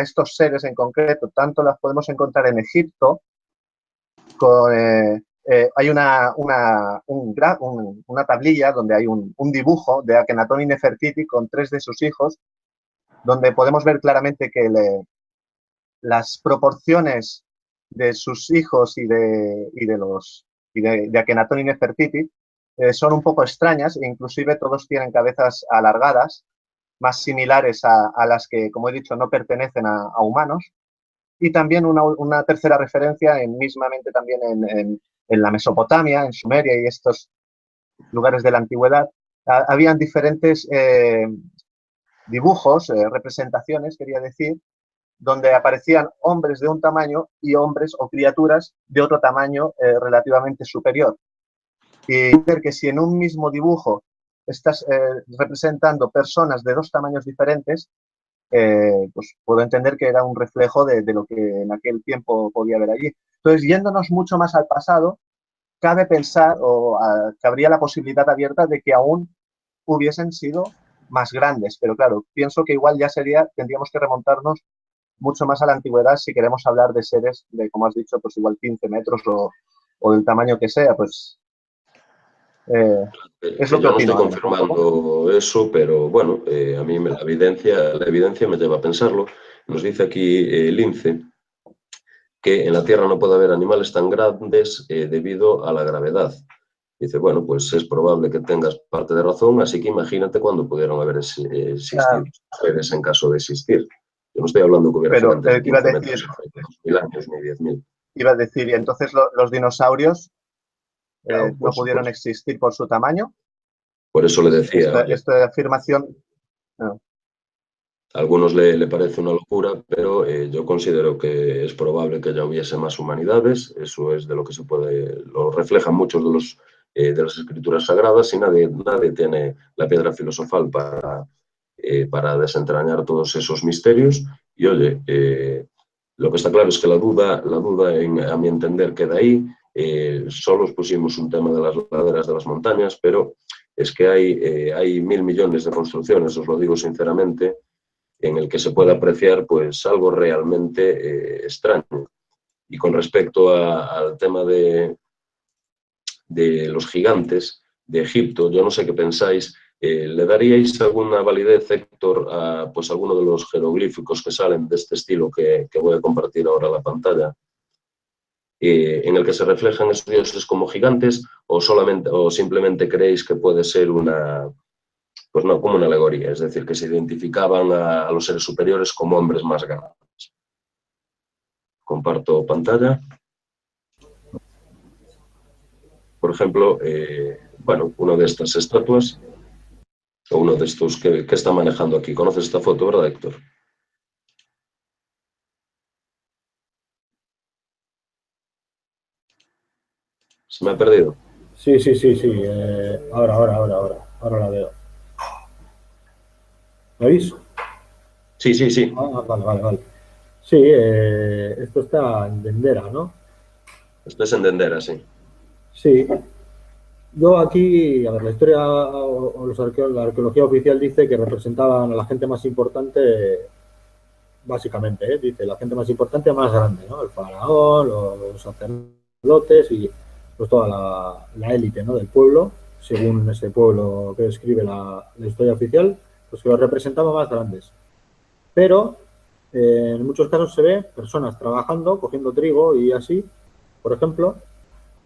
estos seres en concreto, tanto las podemos encontrar en Egipto, hay una tablilla donde hay un dibujo de Akenatón y Nefertiti con 3 de sus hijos, donde podemos ver claramente que las proporciones de sus hijos y de Akenatón y Nefertiti son un poco extrañas, e inclusive todos tienen cabezas alargadas, más similares a las que, como he dicho, no pertenecen a humanos. Y también una tercera referencia, mismamente también en la Mesopotamia, en Sumeria y estos lugares de la antigüedad, habían diferentes dibujos, representaciones, quería decir, donde aparecían hombres de un tamaño y hombres o criaturas de otro tamaño relativamente superior. Y ver que si en un mismo dibujo estás representando personas de 2 tamaños diferentes, pues puedo entender que era un reflejo de lo que en aquel tiempo podía haber allí. Entonces, yéndonos mucho más al pasado, cabe pensar o cabría la posibilidad abierta de que aún hubiesen sido más grandes, pero claro, pienso que igual ya tendríamos que remontarnos mucho más a la antigüedad si queremos hablar de seres de, como has dicho, pues igual 15 metros o del tamaño que sea, pues es lo que yo no opino. estoy confirmando eso, pero bueno, a mí la evidencia me lleva a pensarlo. Nos dice aquí Lince que en la Tierra no puede haber animales tan grandes debido a la gravedad. Dice, bueno, pues es probable que tengas parte de razón, así que imagínate cuándo pudieron haber existido seres en caso de existir. Yo no estoy hablando que hubiera gigantes de 15 metros, 2.000 años ni 10.000. iba a decir, y entonces los dinosaurios Claro, no por pudieron supuesto. existir por su tamaño. Por eso le decía, oye, Esta afirmación, no. a algunos le parece una locura, pero yo considero que es probable que ya hubiese más humanidades. Eso es de lo que se puede, lo reflejan muchos de las escrituras sagradas, y nadie tiene la piedra filosofal para desentrañar todos esos misterios. Y oye, lo que está claro es que la duda a mi entender, queda ahí. Solo os pusimos un tema de las laderas de las montañas, pero es que hay 1.000 millones de construcciones, os lo digo sinceramente, en el que se puede apreciar pues algo realmente extraño. Y con respecto al tema de los gigantes de Egipto, yo no sé qué pensáis. ¿Le daríais alguna validez, Héctor, a pues alguno de los jeroglíficos que salen de este estilo que voy a compartir ahora en la pantalla? En el que se reflejan esos dioses como gigantes, o simplemente creéis que puede ser pues no, como una alegoría, es decir, que se identificaban a los seres superiores como hombres más grandes? Comparto pantalla. Por ejemplo, bueno, una de estas estatuas, o uno de estos que está manejando aquí. ¿Conoces esta foto, verdad, Héctor? ¿Se me ha perdido? Sí, sí, sí, sí. Ahora la veo. ¿Me oís? Sí, sí, sí. Ah, vale. Sí, esto está en Dendera, ¿no? Esto es en Dendera, sí. Sí. Yo aquí, a ver, la historia o la arqueología oficial dice que representaban a la gente más importante, básicamente, dice la gente más importante, más grande, ¿no? El faraón, los sacerdotes y pues toda la élite, ¿no? Del pueblo, según ese pueblo que describe la historia oficial, pues que los representaba más grandes. Pero en muchos casos se ve personas trabajando, cogiendo trigo y así, por ejemplo,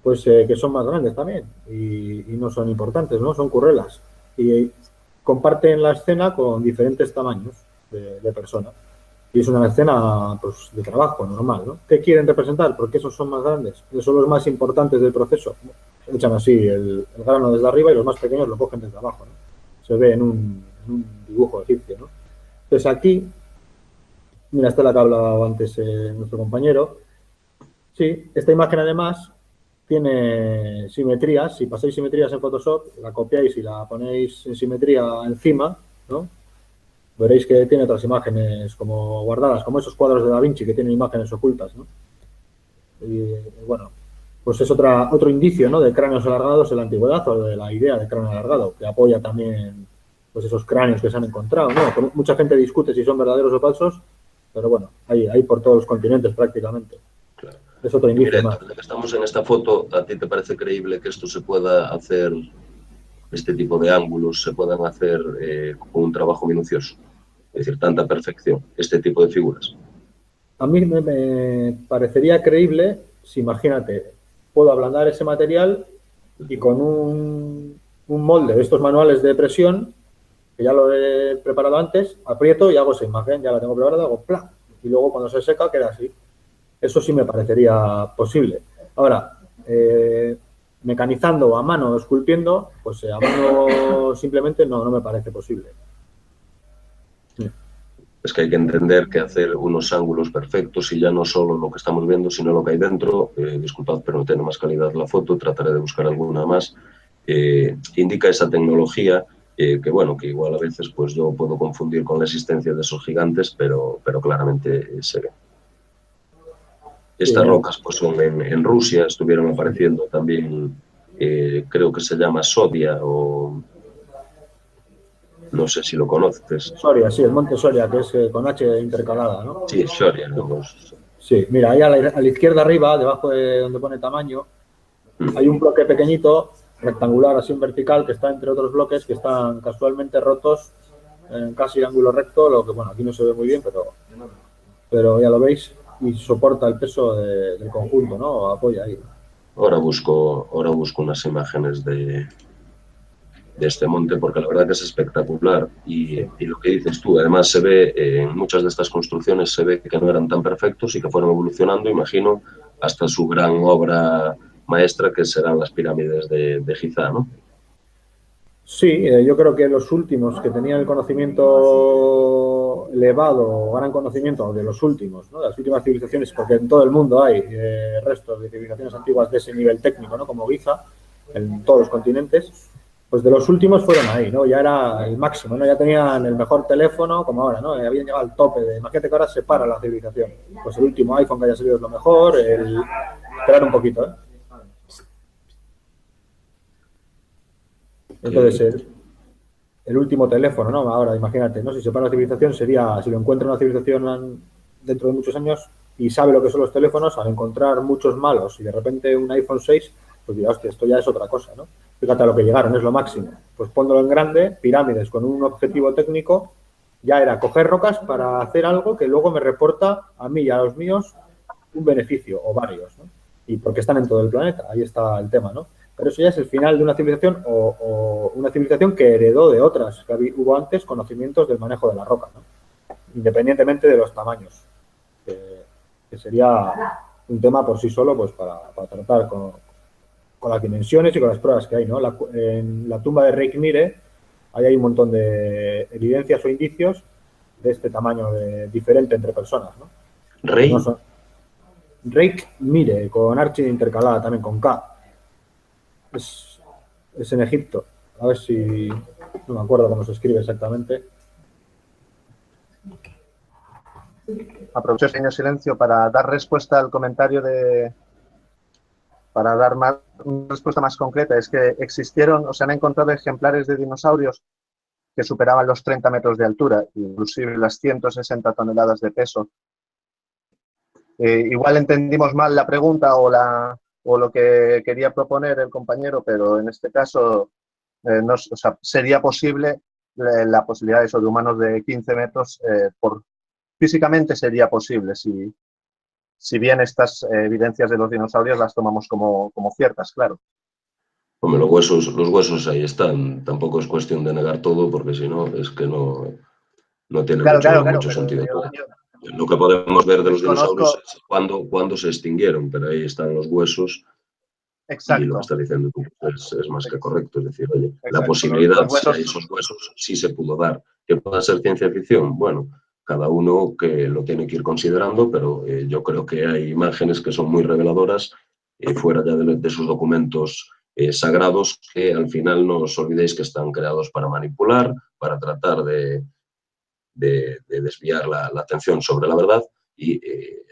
pues que son más grandes también y no son importantes, ¿no? Son currelas. Y comparten la escena con diferentes tamaños de personas. Y es una escena pues, de trabajo normal, ¿no? ¿Qué quieren representar? Porque esos son más grandes, esos son los más importantes del proceso. Echan así el grano desde arriba y los más pequeños lo cogen desde abajo, ¿no? Se ve en un dibujo egipcio, ¿no? Entonces aquí, mira, esta es la que hablaba antes nuestro compañero. Sí, esta imagen además tiene simetrías. Si pasáis simetrías en Photoshop, la copiáis y la ponéis en simetría encima, ¿no? Veréis que tiene otras imágenes como guardadas, como esos cuadros de Da Vinci que tienen imágenes ocultas, ¿no? Y bueno, pues es otro indicio, ¿no? De cráneos alargados en la antigüedad, o de la idea de cráneo alargado, que apoya también pues esos cráneos que se han encontrado, ¿no? Mucha gente discute si son verdaderos o falsos, pero bueno, hay por todos los continentes prácticamente. Claro. Es otro indicio Mira, más. ya que estamos en esta foto, ¿a ti te parece creíble que esto se pueda hacer, este tipo de ángulos se puedan hacer con un trabajo minucioso? Es decir, tanta perfección, este tipo de figuras. A mí me parecería creíble si, imagínate, puedo ablandar ese material y con un molde de estos manuales de presión, que ya lo he preparado antes, aprieto y hago esa imagen, ya la tengo preparada, hago ¡plá! Y luego cuando se seca queda así. Eso sí me parecería posible. Ahora, mecanizando a mano o esculpiendo, pues a mano simplemente no me parece posible. Es que hay que entender que hacer unos ángulos perfectos, y ya no solo lo que estamos viendo, sino lo que hay dentro, disculpad, pero no tiene más calidad la foto, trataré de buscar alguna más, indica esa tecnología que, bueno, que igual a veces pues yo puedo confundir con la existencia de esos gigantes, pero claramente se ve. Estas rocas pues son en Rusia, estuvieron apareciendo también, creo que se llama Sodia, o no sé si lo conoces. Soria, sí, el monte Soria, que es con H intercalada, ¿no? Sí, Soria, ¿no? Sí, mira, ahí a la izquierda arriba, debajo de donde pone tamaño, hay un bloque pequeñito, rectangular, así en vertical, que está entre otros bloques que están casualmente rotos en casi ángulo recto, lo que, bueno, aquí no se ve muy bien, pero ya lo veis, y soporta el peso del conjunto, ¿no? Apoya ahí. Ahora busco unas imágenes de este monte, porque la verdad que es espectacular. Y lo que dices tú, además se ve en muchas de estas construcciones, se ve que no eran tan perfectos y que fueron evolucionando, imagino, hasta su gran obra maestra, que serán las pirámides de Giza, ¿no? Sí, yo creo que los últimos que tenían el conocimiento elevado, gran conocimiento de los últimos, ¿no? De las últimas civilizaciones, porque en todo el mundo hay restos de civilizaciones antiguas de ese nivel técnico, ¿no? Como Giza, en todos los continentes, pues de los últimos fueron ahí, ¿no? Ya era el máximo, ¿no? Ya tenían el mejor teléfono, como ahora, ¿no? Habían llegado al tope de, imagínate que ahora se para la civilización. Pues el último iPhone que haya salido es lo mejor, esperar un poquito, ¿eh? Entonces, el último teléfono, ¿no? Ahora, imagínate, ¿no? Si se para la civilización sería, si lo encuentra una civilización dentro de muchos años y sabe lo que son los teléfonos, al encontrar muchos malos y de repente un iPhone 6, pues dirá, hostia, esto ya es otra cosa, ¿no? Fíjate a lo que llegaron, es lo máximo. Pues póndolo en grande, pirámides con un objetivo técnico, ya era coger rocas para hacer algo que luego me reporta a mí y a los míos un beneficio o varios, ¿no? Y porque están en todo el planeta, ahí está el tema, ¿no? Pero eso ya es el final de una civilización o una civilización que heredó de otras que hubo antes conocimientos del manejo de la roca, ¿no? Independientemente de los tamaños, que sería un tema por sí solo pues para tratar con las dimensiones y con las pruebas que hay, ¿no? En la tumba de Reykmire ahí hay un montón de evidencias o indicios de este tamaño diferente entre personas, ¿no? Rey. No Reykmire, con H intercalada también, con K. Es en Egipto. A ver si... No me acuerdo cómo se escribe exactamente. Aprovecho el pequeño silencio para dar respuesta al comentario para dar una respuesta más concreta. Es que existieron, o se han encontrado ejemplares de dinosaurios que superaban los 30 metros de altura, inclusive las 160 toneladas de peso. Igual entendimos mal la pregunta o lo que quería proponer el compañero, pero en este caso o sea, sería posible la posibilidad de eso, de humanos de 15 metros, físicamente sería posible, si bien estas evidencias de los dinosaurios las tomamos como ciertas, claro. Hombre, los huesos ahí están, tampoco es cuestión de negar todo, porque si no, es que no tiene mucho sentido. Lo que podemos ver de los dinosaurios es cuándo se extinguieron, pero ahí están los huesos. Exacto. Y lo que está diciendo tú es más que correcto. Es decir, oye, exacto, la posibilidad, si hay esos huesos, sí se pudo dar. ¿Que pueda ser ciencia ficción? Bueno, cada uno que lo tiene que ir considerando, pero yo creo que hay imágenes que son muy reveladoras, fuera ya de sus documentos sagrados, que al final no os olvidéis que están creados para manipular, para tratar de desviar la atención sobre la verdad, y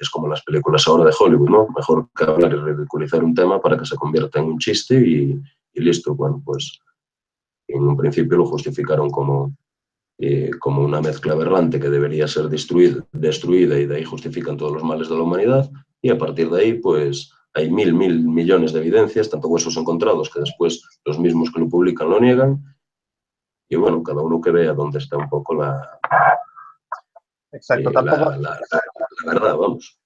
es como las películas ahora de Hollywood, ¿no? Mejor que hablar y ridiculizar un tema para que se convierta en un chiste y listo. Bueno, pues en un principio lo justificaron como una mezcla aberrante que debería ser destruida y de ahí justifican todos los males de la humanidad, y a partir de ahí pues hay mil millones de evidencias, tanto huesos encontrados que después los mismos que lo publican lo niegan, y bueno, cada uno que vea dónde está un poco exacto, tampoco, la verdad, vamos.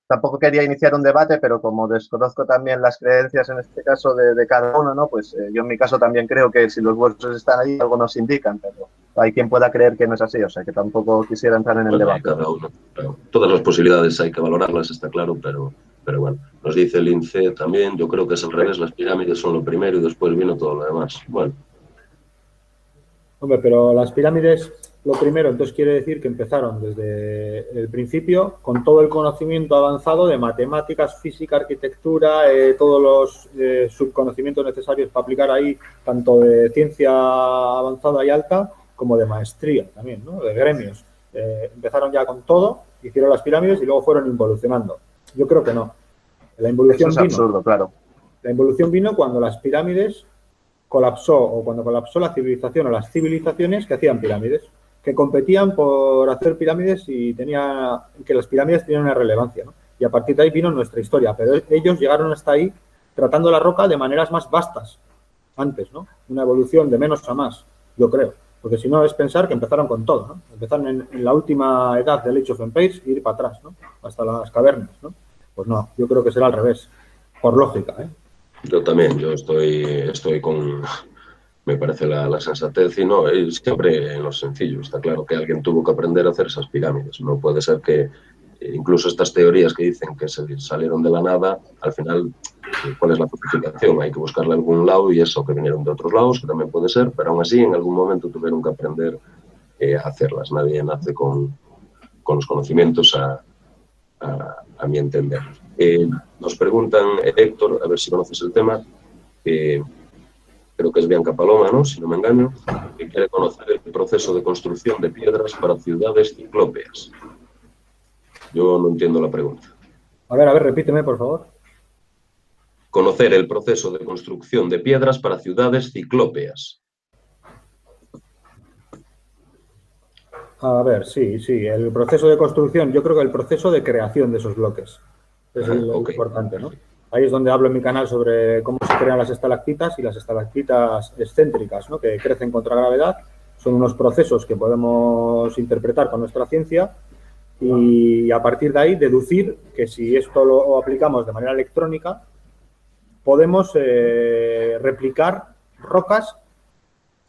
Tampoco quería iniciar un debate, pero como desconozco también las creencias en este caso de cada uno, ¿no? Pues yo en mi caso también creo que si los huesos están ahí, algo nos indican, pero hay quien pueda creer que no es así, o sea que tampoco quisiera entrar en el debate. Cada uno, claro. Todas las posibilidades hay que valorarlas, está claro, pero bueno, nos dice el INCE también, yo creo que es al revés, las pirámides son lo primero y después vino todo lo demás. Bueno. Hombre, pero las pirámides, lo primero, entonces quiere decir que empezaron desde el principio con todo el conocimiento avanzado de matemáticas, física, arquitectura, todos los subconocimientos necesarios para aplicar ahí, tanto de ciencia avanzada y alta, como de maestría también, ¿no? De gremios. Empezaron ya con todo, hicieron las pirámides y luego fueron involucionando. Yo creo que no. La involución Eso es absurdo, claro. La involución vino cuando las pirámides colapsó, o cuando colapsó la civilización o las civilizaciones que hacían pirámides, que competían por hacer pirámides y que las pirámides tenían una relevancia, ¿no? Y a partir de ahí vino nuestra historia, pero ellos llegaron hasta ahí tratando la roca de maneras más vastas antes, ¿no? Una evolución de menos a más, yo creo, porque si no es pensar que empezaron con todo, ¿no? Empezaron en la última edad del Age of Empires y ir para atrás, ¿no? Hasta las cavernas, ¿no? Pues no, yo creo que será al revés, por lógica, ¿eh? Yo también, yo estoy con, me parece la sensatez, y no, siempre en lo sencillo. Está claro que alguien tuvo que aprender a hacer esas pirámides. No puede ser que incluso estas teorías que dicen que se salieron de la nada, al final, ¿cuál es la justificación? Hay que buscarle a algún lado y eso que vinieron de otros lados, que también puede ser, pero aún así en algún momento tuvieron que aprender a hacerlas. Nadie nace con los conocimientos a mi entender. Nos preguntan, Héctor, a ver si conoces el tema, creo que es Bianca Paloma, ¿no? Si no me engaño, que quiere conocer el proceso de construcción de piedras para ciudades ciclópeas. Yo no entiendo la pregunta. A ver, repíteme, por favor. Conocer el proceso de construcción de piedras para ciudades ciclópeas. A ver, sí, el proceso de construcción, yo creo que el proceso de creación de esos bloques es lo importante, ¿no? Ahí es donde hablo en mi canal sobre cómo se crean las estalactitas y las estalactitas excéntricas, ¿no? Que crecen contra gravedad. Son unos procesos que podemos interpretar con nuestra ciencia y a partir de ahí deducir que si esto lo aplicamos de manera electrónica, podemos replicar rocas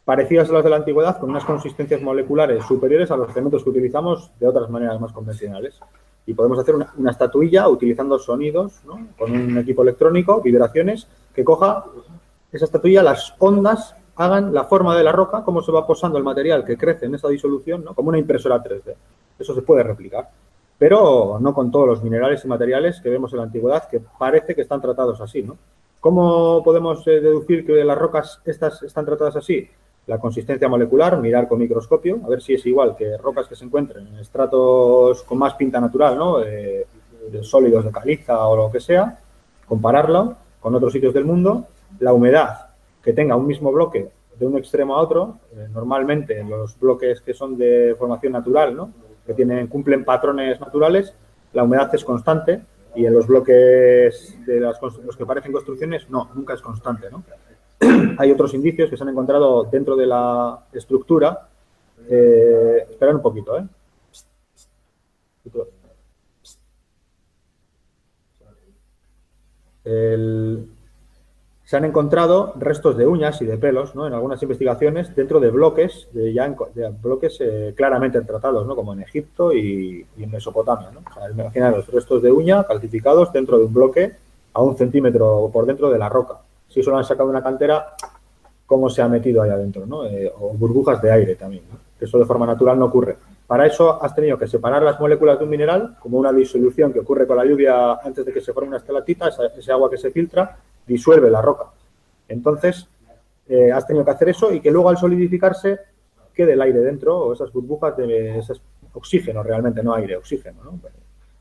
parecidas a las de la antigüedad, con unas consistencias moleculares superiores a los cementos que utilizamos de otras maneras más convencionales. Y podemos hacer una estatuilla utilizando sonidos, ¿no? Con un equipo electrónico, vibraciones, que coja esa estatuilla, las ondas hagan la forma de la roca, cómo se va posando el material que crece en esa disolución, ¿no? Como una impresora 3D. Eso se puede replicar, pero no con todos los minerales y materiales que vemos en la antigüedad, que parece que están tratados así, ¿no? ¿Cómo podemos deducir que las rocas estas están tratadas así? La consistencia molecular, mirar con microscopio, a ver si es igual que rocas que se encuentren en estratos con más pinta natural, ¿no? De sólidos de caliza o lo que sea, compararlo con otros sitios del mundo, la humedad que tenga un mismo bloque de un extremo a otro, normalmente en los bloques que son de formación natural, ¿no? Que cumplen patrones naturales, la humedad es constante y en los bloques de los que parecen construcciones, no, nunca es constante, ¿no? Hay otros indicios que se han encontrado dentro de la estructura. Esperad un poquito, ¿eh? Se han encontrado restos de uñas y de pelos, ¿no? En algunas investigaciones dentro de bloques, bloques claramente tratados, ¿no? Como en Egipto y en Mesopotamia, ¿no? O sea, imaginaros restos de uña calcificados dentro de un bloque a 1 centímetro por dentro de la roca. Si eso lo han sacado de una cantera, ¿cómo se ha metido ahí adentro, ¿no? O burbujas de aire también, ¿no? Que eso de forma natural no ocurre. Para eso has tenido que separar las moléculas de un mineral, como una disolución que ocurre con la lluvia antes de que se forme una estalactita, ese agua que se filtra disuelve la roca. Entonces, has tenido que hacer eso y que luego al solidificarse quede el aire dentro, o esas burbujas de oxígeno realmente, no aire, oxígeno, ¿no?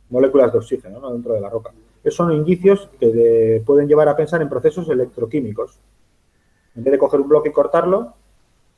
Moléculas de oxígeno, ¿no? Dentro de la roca. Esos son indicios que pueden llevar a pensar en procesos electroquímicos. En vez de coger un bloque y cortarlo,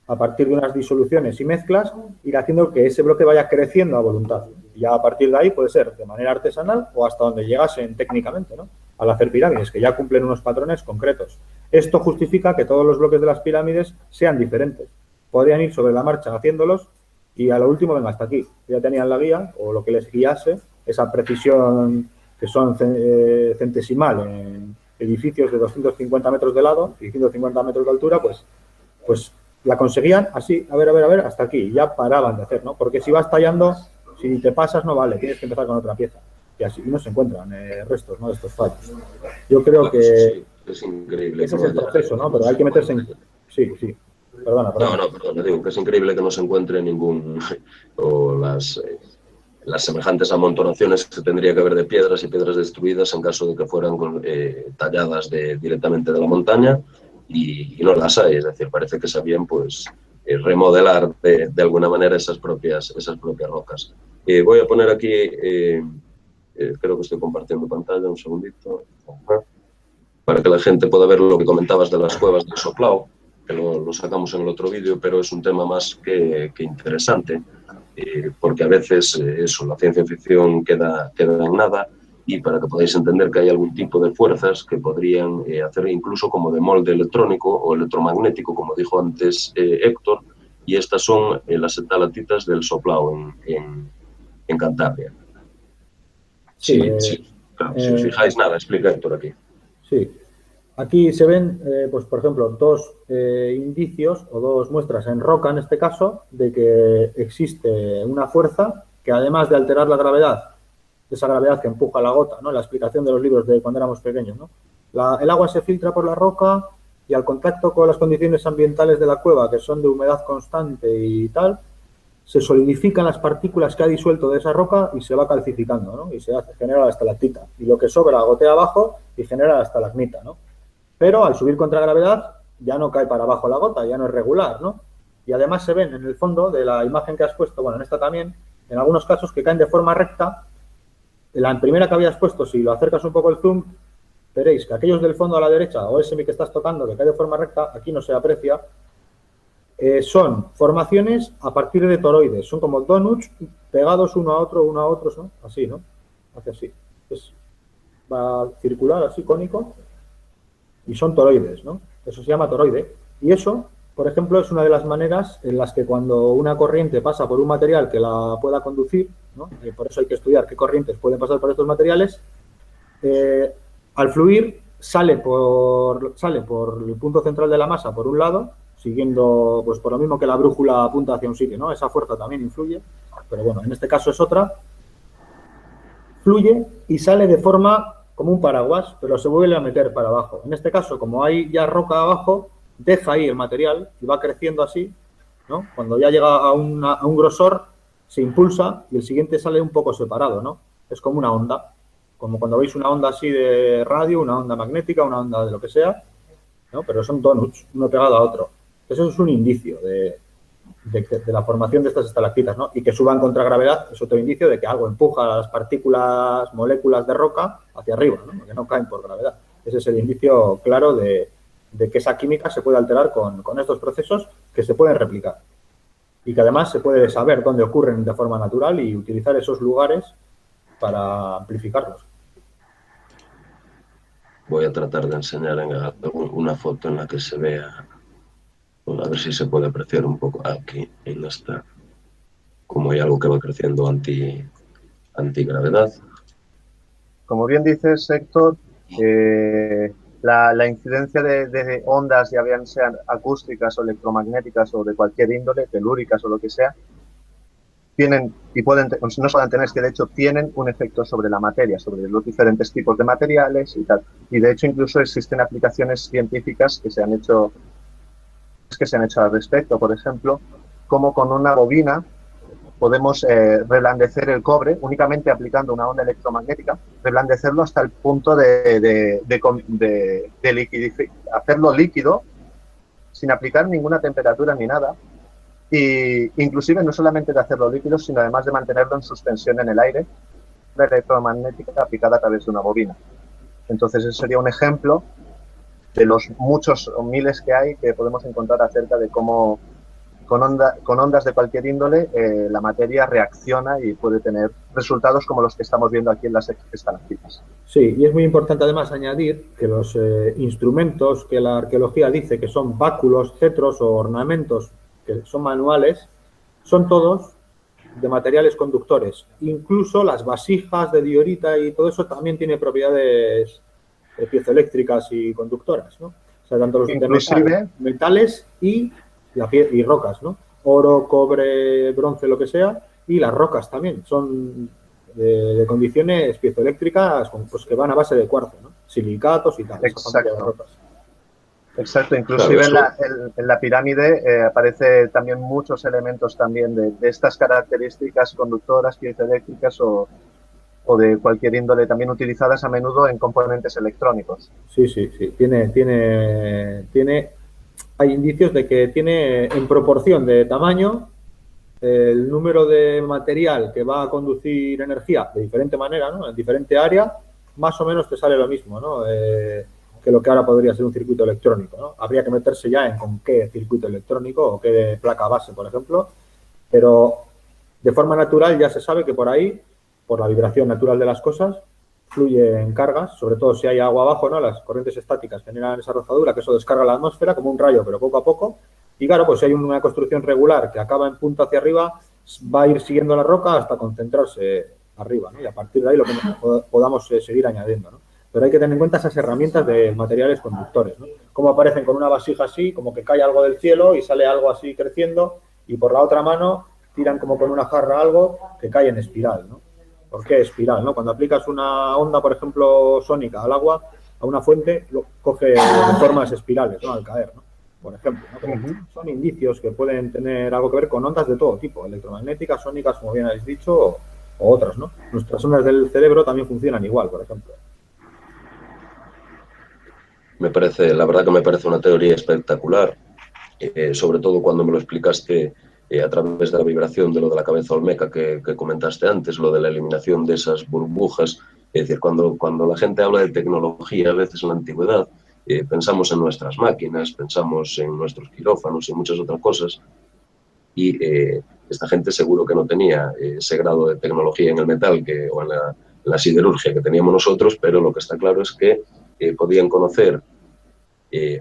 a partir de unas disoluciones y mezclas, ir haciendo que ese bloque vaya creciendo a voluntad. Y ya a partir de ahí puede ser de manera artesanal o hasta donde llegasen técnicamente, ¿no? Al hacer pirámides, que ya cumplen unos patrones concretos. Esto justifica que todos los bloques de las pirámides sean diferentes. Podrían ir sobre la marcha haciéndolos y a lo último, venga, hasta aquí. Ya tenían la guía o lo que les guiase, esa precisión que son centesimal en edificios de 250 metros de lado y 150 metros de altura, pues la conseguían así, a ver, hasta aquí. Y ya paraban de hacer, ¿no? Porque si vas tallando, si te pasas no vale, tienes que empezar con otra pieza. Y así no se encuentran restos, ¿no? De estos fallos. Yo creo que sí, es increíble. Ese es el proceso, ¿no? Pero hay que meterse en... Sí. Perdona. No, digo que es increíble que no se encuentre ningún... o las semejantes amontonaciones que tendría que haber de piedras y piedras destruidas en caso de que fueran talladas directamente de la montaña y no las hay. Es decir, parece que sabían pues remodelar de alguna manera esas propias rocas. Voy a poner aquí... creo que estoy compartiendo pantalla, un segundito, para que la gente pueda ver lo que comentabas de las cuevas del Soplao, que lo sacamos en el otro vídeo, pero es un tema más que interesante, porque a veces la ciencia ficción queda en nada, y para que podáis entender que hay algún tipo de fuerzas que podrían hacer incluso como de molde electrónico o electromagnético, como dijo antes Héctor, y estas son las estalactitas del Soplao en Cantabria. Sí, claro, si os fijáis, nada, explica Héctor aquí. Sí, aquí se ven, pues por ejemplo, dos indicios o dos muestras en roca, en este caso, de que existe una fuerza que además de alterar la gravedad esa gravedad que empuja la gota, ¿no? La explicación de los libros de cuando éramos pequeños, ¿no? El agua se filtra por la roca y al contacto con las condiciones ambientales de la cueva, que son de humedad constante y tal, se solidifican las partículas que ha disuelto de esa roca y se va calcificando, ¿no? Y genera la estalactita. Y lo que sobra gotea abajo y genera la estalagmita, ¿no? Pero al subir contra gravedad ya no cae para abajo la gota, ya no es regular, ¿no? Y además se ven en el fondo de la imagen que has puesto, bueno, en esta también, en algunos casos que caen de forma recta. En la primera que habías puesto, si lo acercas un poco el zoom, veréis que aquellos del fondo a la derecha, o ese que estás tocando, que cae de forma recta, aquí no se aprecia, son formaciones a partir de toroides. Son como donuts pegados uno a otro, ¿no? Así, ¿no? Hace así. Va circular, así, cónico, y son toroides, ¿no? Eso se llama toroide. Y eso, por ejemplo, es una de las maneras en las que cuando una corriente pasa por un material que la pueda conducir, ¿no? Y por eso hay que estudiar qué corrientes pueden pasar por estos materiales, al fluir sale por el punto central de la masa por un lado, siguiendo, pues por lo mismo que la brújula apunta hacia un sitio, ¿no? Esa fuerza también influye, pero bueno, en este caso es otra. Fluye y sale de forma como un paraguas, pero se vuelve a meter para abajo. En este caso, como hay ya roca abajo, deja ahí el material y va creciendo así, ¿no? Cuando ya llega a un grosor, se impulsa y el siguiente sale un poco separado, ¿no? Es como una onda, como cuando veis una onda así de radio, una onda magnética, una onda de lo que sea, ¿no? Pero son donuts, uno pegado a otro. Eso es un indicio de la formación de estas estalactitas, ¿no? Y que suban contra gravedad es otro indicio de que algo empuja a las partículas, moléculas de roca hacia arriba, ¿no? Que no caen por gravedad. Ese es el indicio claro de que esa química se puede alterar con estos procesos que se pueden replicar. Y que además se puede saber dónde ocurren de forma natural y utilizar esos lugares para amplificarlos. Voy a tratar de enseñar una foto en la que se vea, a ver si se puede apreciar un poco. Aquí, ahí no está. Como hay algo que va creciendo antigravedad. Como bien dices, Héctor, la incidencia de ondas, ya bien sean acústicas o electromagnéticas o de cualquier índole, telúricas o lo que sea, tienen y pueden, no solo tener, que de hecho tienen un efecto sobre la materia, sobre los diferentes tipos de materiales y tal. Y de hecho incluso existen aplicaciones científicas que se han hecho al respecto. Por ejemplo, como con una bobina podemos reblandecer el cobre únicamente aplicando una onda electromagnética, reblandecerlo hasta el punto de hacerlo líquido sin aplicar ninguna temperatura ni nada. Y inclusive no solamente de hacerlo líquido, sino además de mantenerlo en suspensión en el aire, la electromagnética aplicada a través de una bobina. Entonces ese sería un ejemplo de los muchos o miles que hay que podemos encontrar acerca de cómo con ondas de cualquier índole la materia reacciona y puede tener resultados como los que estamos viendo aquí en las estalactitas. Sí, y es muy importante además añadir que los instrumentos que la arqueología dice que son báculos, cetros o ornamentos que son manuales, son todos de materiales conductores. Incluso las vasijas de diorita y todo eso también tiene propiedades piezoeléctricas y conductoras, ¿no? O sea, tanto los de metales y rocas, ¿no? Oro, cobre, bronce, lo que sea, y las rocas también son de condiciones piezoeléctricas pues, que van a base de cuarzo, ¿no? Silicatos y tal. Exacto. Exacto, inclusive claro, en la pirámide aparece también muchos elementos también de estas características conductoras, piezoeléctricas o de cualquier índole, también utilizadas a menudo en componentes electrónicos. Sí. Hay indicios de que tiene en proporción de tamaño el número de material que va a conducir energía de diferente manera, ¿no? En diferente área, más o menos te sale lo mismo, ¿no? Que lo que ahora podría ser un circuito electrónico, ¿no? Habría que meterse ya en con qué circuito electrónico o qué placa base, por ejemplo, pero de forma natural ya se sabe que por ahí, por la vibración natural de las cosas, fluyen cargas, sobre todo si hay agua abajo, ¿no? Las corrientes estáticas generan esa rozadura, que eso descarga la atmósfera como un rayo, pero poco a poco. Y claro, pues si hay una construcción regular que acaba en punta hacia arriba, va a ir siguiendo la roca hasta concentrarse arriba, ¿no? Y a partir de ahí lo que podamos seguir añadiendo, ¿no? Pero hay que tener en cuenta esas herramientas de materiales conductores, ¿no? Cómo aparecen con una vasija así, como que cae algo del cielo y sale algo así creciendo, y por la otra mano tiran como con una jarra algo que cae en espiral, ¿no? ¿Por qué espiral, no? Cuando aplicas una onda, por ejemplo, sónica al agua, a una fuente, coge formas espirales, ¿no? Al caer, ¿no? Por ejemplo, ¿no? Pero son indicios que pueden tener algo que ver con ondas de todo tipo, electromagnéticas, sónicas, como bien habéis dicho, o otras, ¿no? Nuestras ondas del cerebro también funcionan igual, por ejemplo. La verdad que me parece una teoría espectacular, sobre todo cuando me lo explicaste a través de la vibración de lo de la cabeza olmeca que comentaste antes, lo de la eliminación de esas burbujas. Es decir, cuando la gente habla de tecnología, a veces en la antigüedad, pensamos en nuestras máquinas, pensamos en nuestros quirófanos y muchas otras cosas, y esta gente seguro que no tenía ese grado de tecnología en el metal o en la siderurgia que teníamos nosotros, pero lo que está claro es que podían conocer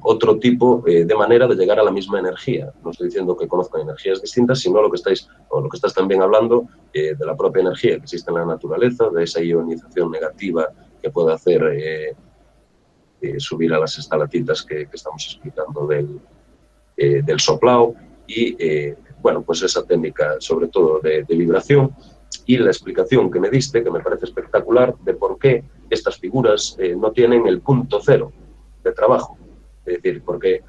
otro tipo de manera de llegar a la misma energía. No estoy diciendo que conozcan energías distintas, sino lo que estás también hablando de la propia energía que existe en la naturaleza, de esa ionización negativa que puede hacer subir a las estalactitas que estamos explicando del soplao y, bueno, pues esa técnica sobre todo de vibración y la explicación que me diste, que me parece espectacular, de por qué estas figuras no tienen el punto cero de trabajo. Es decir, porque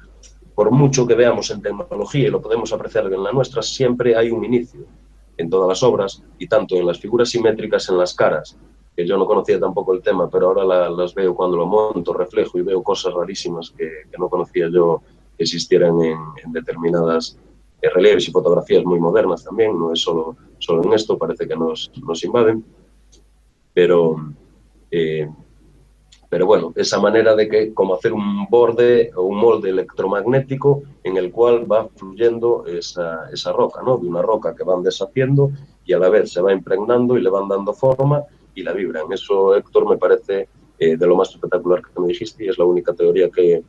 por mucho que veamos en tecnología y lo podemos apreciar en la nuestra, siempre hay un inicio en todas las obras y tanto en las figuras simétricas en las caras, que yo no conocía tampoco el tema, pero ahora las veo cuando lo monto, reflejo y veo cosas rarísimas que no conocía yo que existieran en determinadas relieves y fotografías muy modernas también, no es solo en esto, parece que nos invaden, pero bueno, esa manera de que como hacer un borde o un molde electromagnético en el cual va fluyendo esa roca, ¿no? De una roca que van deshaciendo y a la vez se va impregnando y le van dando forma y la vibran. Eso, Héctor, me parece de lo más espectacular que me dijiste y es la única teoría que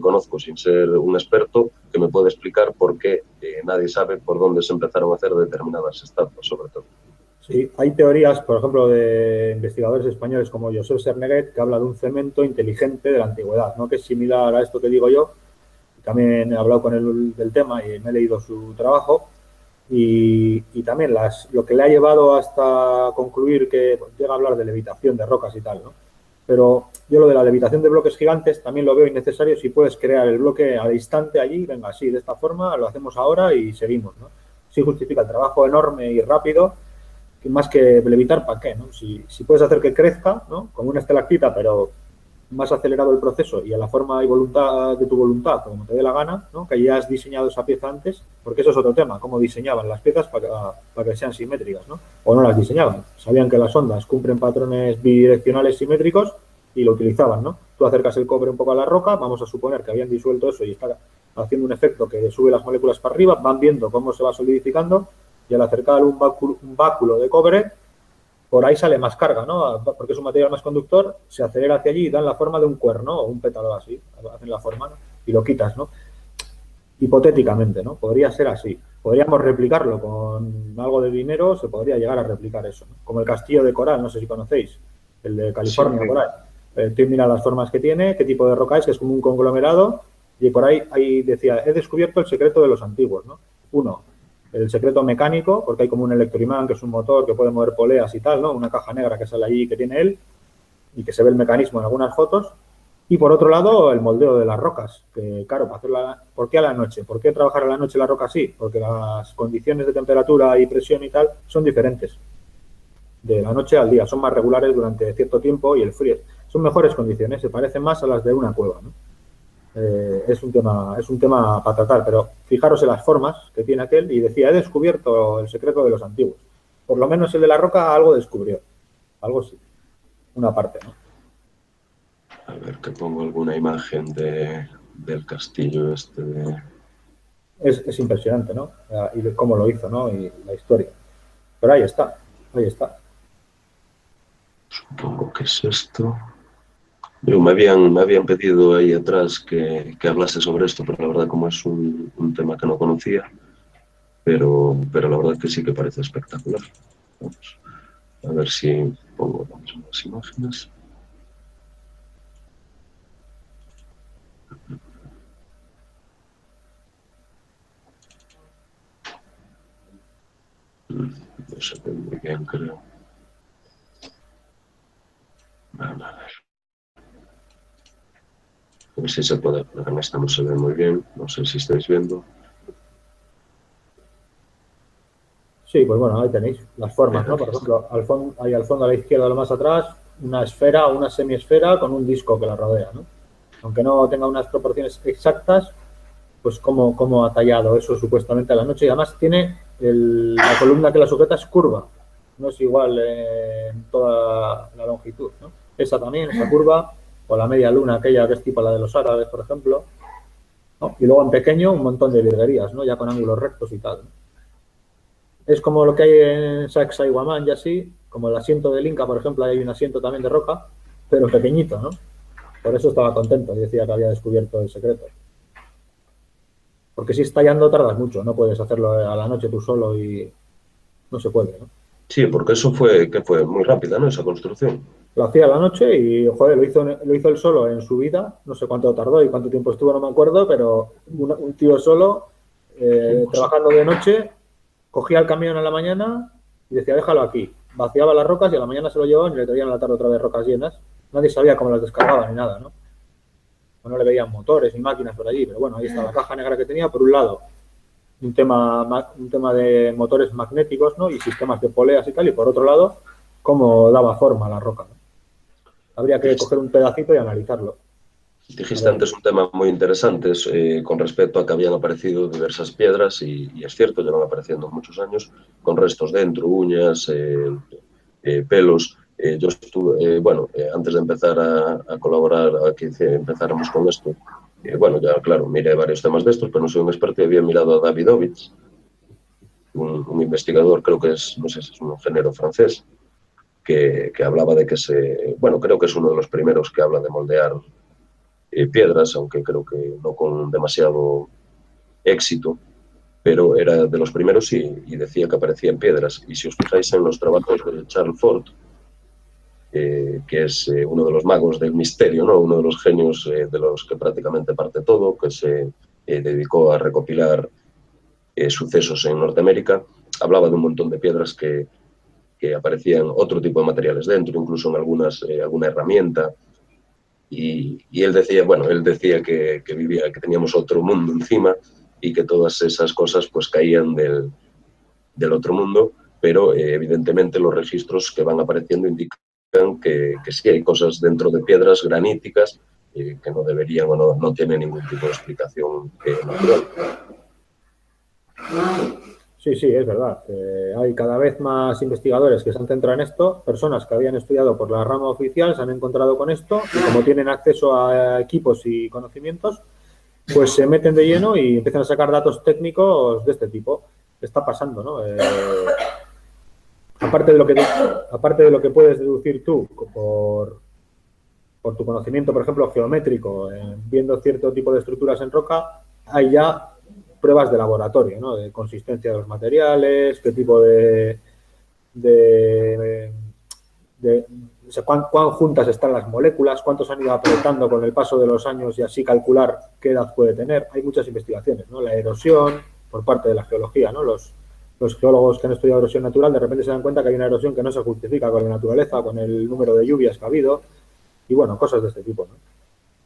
conozco sin ser un experto que me puede explicar por qué nadie sabe por dónde se empezaron a hacer determinadas estatuas, sobre todo. Sí, hay teorías, por ejemplo, de investigadores españoles como Josep Serneguet, que habla de un cemento inteligente de la antigüedad, ¿no? Que es similar a esto que digo yo. También he hablado con él del tema y me he leído su trabajo. Y también lo que le ha llevado hasta concluir que llega a hablar de levitación de rocas y tal, ¿no? Pero yo lo de la levitación de bloques gigantes también lo veo innecesario si puedes crear el bloque al instante allí, venga, así, de esta forma, lo hacemos ahora y seguimos, ¿no? Sí justifica el trabajo enorme y rápido, más que levitar, ¿para qué? ¿No? Si puedes hacer que crezca, ¿no? Como una estalactita, pero más acelerado el proceso y a la forma y voluntad de tu voluntad, como te dé la gana, ¿no? Que ya has diseñado esa pieza antes, porque eso es otro tema, cómo diseñaban las piezas para que sean simétricas, ¿no? O no las diseñaban, sabían que las ondas cumplen patrones bidireccionales simétricos y lo utilizaban, ¿no? Tú acercas el cobre un poco a la roca, vamos a suponer que habían disuelto eso y está haciendo un efecto que sube las moléculas para arriba, van viendo cómo se va solidificando y al acercar un báculo de cobre, por ahí sale más carga, ¿no? Porque es un material más conductor, se acelera hacia allí y dan la forma de un cuerno o un pétalo así, hacen la forma, ¿no? Y lo quitas, ¿no? Hipotéticamente, ¿no? Podría ser así. Podríamos replicarlo con algo de dinero, se podría llegar a replicar eso, ¿no? Como el castillo de coral, no sé si conocéis, el de California, sí. Por ahí. Tú mira las formas que tiene, qué tipo de roca es, que es como un conglomerado, y por ahí decía, he descubierto el secreto de los antiguos, ¿no? Uno, el secreto mecánico, porque hay como un electroimán, que es un motor que puede mover poleas y tal, ¿no? Una caja negra que sale allí que tiene él y que se ve el mecanismo en algunas fotos. Y por otro lado, el moldeo de las rocas, que claro, para hacerla, ¿por qué a la noche? ¿Por qué trabajar a la noche la roca así? Porque las condiciones de temperatura y presión y tal son diferentes. De la noche al día, son más regulares durante cierto tiempo y el frío. Son mejores condiciones, se parecen más a las de una cueva, ¿no? Es un tema para tratar, pero fijaros en las formas que tiene aquel y decía, he descubierto el secreto de los antiguos. Por lo menos el de la roca algo descubrió, algo sí, una parte, ¿no? A ver, que pongo alguna imagen del castillo este de... Es impresionante, ¿no? Y cómo lo hizo, ¿no? Y la historia. Pero ahí está, ahí está. Supongo que es esto. Yo, me habían pedido ahí atrás que hablase sobre esto, pero la verdad como es un tema que no conocía, pero la verdad que sí que parece espectacular. Vamos a ver si pongo las imágenes. No se ve muy bien, creo. A ver si se puede, en esta no se ve muy bien, no sé si estáis viendo. Sí, pues bueno, ahí tenéis las formas, ¿no? Por ejemplo, al fondo a la izquierda, lo más atrás, una esfera o una semiesfera con un disco que la rodea, ¿no? Aunque no tenga unas proporciones exactas, pues cómo ha tallado eso supuestamente a la noche. Y además tiene la columna que la sujeta es curva, no es igual en toda la longitud, ¿no? Esa también, esa curva, o la media luna, aquella que es tipo la de los árabes, por ejemplo, ¿no? Y luego en pequeño un montón de virguerías, ¿no? Ya con ángulos rectos y tal, ¿no? Es como lo que hay en Sacsayhuamán y así, como el asiento del Inca, por ejemplo, hay un asiento también de roca, pero pequeñito, ¿no? Por eso estaba contento y decía que había descubierto el secreto. Porque si estallando tardas mucho, no puedes hacerlo a la noche tú solo y no se puede, ¿no? Sí, porque eso fue, que fue muy rápida, ¿no? Esa construcción. Lo hacía a la noche y, joder, lo hizo él solo en su vida, no sé cuánto tardó y cuánto tiempo estuvo, no me acuerdo, pero un tío solo, trabajando de noche, cogía el camión a la mañana y decía, déjalo aquí. Vaciaba las rocas y a la mañana se lo llevaban y le traían a la tarde otra vez rocas llenas. Nadie sabía cómo las descargaban ni nada, ¿no? No le veían motores ni máquinas por allí, pero bueno, ahí está la caja negra que tenía, por un lado, un tema de motores magnéticos, ¿no? Y sistemas de poleas y tal, y por otro lado, cómo daba forma a la roca, ¿no? Habría que coger un pedacito y analizarlo. Dijiste antes un tema muy interesante con respecto a que habían aparecido diversas piedras y es cierto, llevan apareciendo muchos años con restos dentro, uñas, pelos. Yo estuve, antes de empezar a colaborar, a que empezáramos con esto, bueno, ya claro, miré varios temas de estos, pero no soy un experto y había mirado a Davidovich, un investigador, creo que es, no sé si es un ingeniero francés, que hablaba de que creo que es uno de los primeros que habla de moldear piedras, aunque creo que no con demasiado éxito, pero era de los primeros y decía que aparecían piedras. Y si os fijáis en los trabajos de Charles Fort, que es uno de los magos del misterio, ¿no? Uno de los genios de los que prácticamente parte todo, que se dedicó a recopilar sucesos en Norteamérica, hablaba de un montón de piedras que aparecían otro tipo de materiales dentro, incluso en alguna herramienta. Y él decía que vivía, que teníamos otro mundo encima y que todas esas cosas pues caían del otro mundo, pero evidentemente los registros que van apareciendo indican que sí hay cosas dentro de piedras graníticas que no deberían o no tienen ningún tipo de explicación natural. Sí, sí, es verdad. Hay cada vez más investigadores que se han centrado en esto, personas que habían estudiado por la rama oficial se han encontrado con esto y como tienen acceso a equipos y conocimientos, pues se meten de lleno y empiezan a sacar datos técnicos de este tipo. Está pasando, ¿no? Aparte de lo que puedes deducir tú por tu conocimiento, por ejemplo, geométrico, viendo cierto tipo de estructuras en roca, hay ya pruebas de laboratorio, ¿no? De consistencia de los materiales, qué tipo o sea, cuán juntas están las moléculas, cuántos han ido apretando con el paso de los años y así calcular qué edad puede tener. Hay muchas investigaciones, ¿no? La erosión por parte de la geología, ¿no? Los geólogos que han estudiado erosión natural de repente se dan cuenta que hay una erosión que no se justifica con la naturaleza, con el número de lluvias que ha habido y, bueno, cosas de este tipo, ¿no?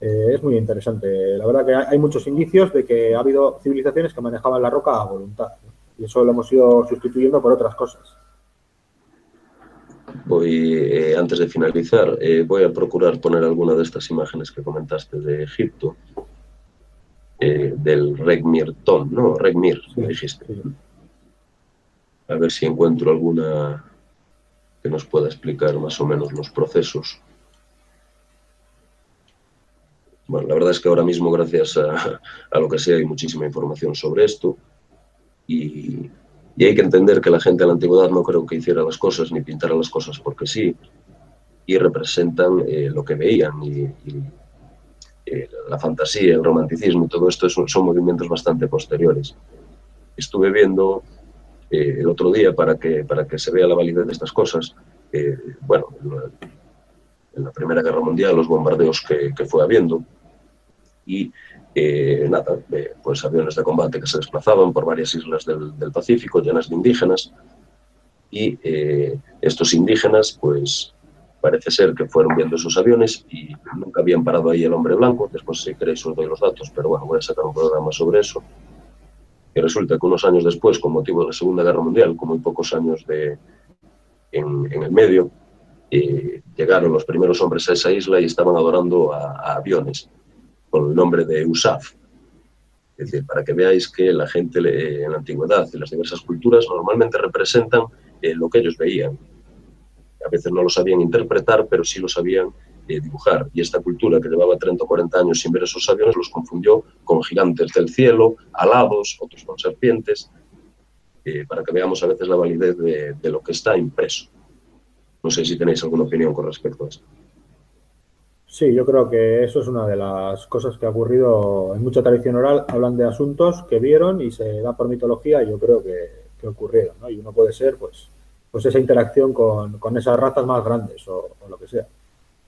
Es muy interesante. La verdad que hay muchos indicios de que ha habido civilizaciones que manejaban la roca a voluntad, ¿no? Y eso lo hemos ido sustituyendo por otras cosas. Antes de finalizar, voy a procurar poner alguna de estas imágenes que comentaste de Egipto, del Regmir Tom, ¿no? Regmir, me dijiste. Sí. A ver si encuentro alguna que nos pueda explicar más o menos los procesos. Bueno, la verdad es que ahora mismo, gracias a lo que sea, hay muchísima información sobre esto y hay que entender que la gente de la antigüedad no creo que hiciera las cosas ni pintara las cosas porque sí, y representan lo que veían y la fantasía, el romanticismo y todo esto son movimientos bastante posteriores. Estuve viendo el otro día para que se vea la validez de estas cosas, en la Primera Guerra Mundial, los bombardeos que fue habiendo y pues aviones de combate que se desplazaban por varias islas del Pacífico llenas de indígenas y estos indígenas pues Parece ser que fueron viendo esos aviones y nunca habían parado ahí el hombre blanco. Después, si queréis, os doy los datos, pero bueno, voy a sacar un programa sobre eso. Y resulta que unos años después, con motivo de la Segunda Guerra Mundial, con muy pocos años en el medio, llegaron los primeros hombres a esa isla y estaban adorando a aviones con el nombre de USAF. Es decir, para que veáis que la gente en la antigüedad y las diversas culturas normalmente representan lo que ellos veían. A veces no lo sabían interpretar, pero sí lo sabían dibujar. Y esta cultura, que llevaba 30 o 40 años sin ver esos aviones, los confundió con gigantes del cielo, alados, otros con serpientes, para que veamos a veces la validez de lo que está impreso. No sé si tenéis alguna opinión con respecto a esto. Sí, yo creo que eso es una de las cosas que ha ocurrido en mucha tradición oral. Hablan de asuntos que vieron y se da por mitología y yo creo que ocurrieron, ¿no? Y uno puede ser, pues esa interacción con esas razas más grandes o lo que sea.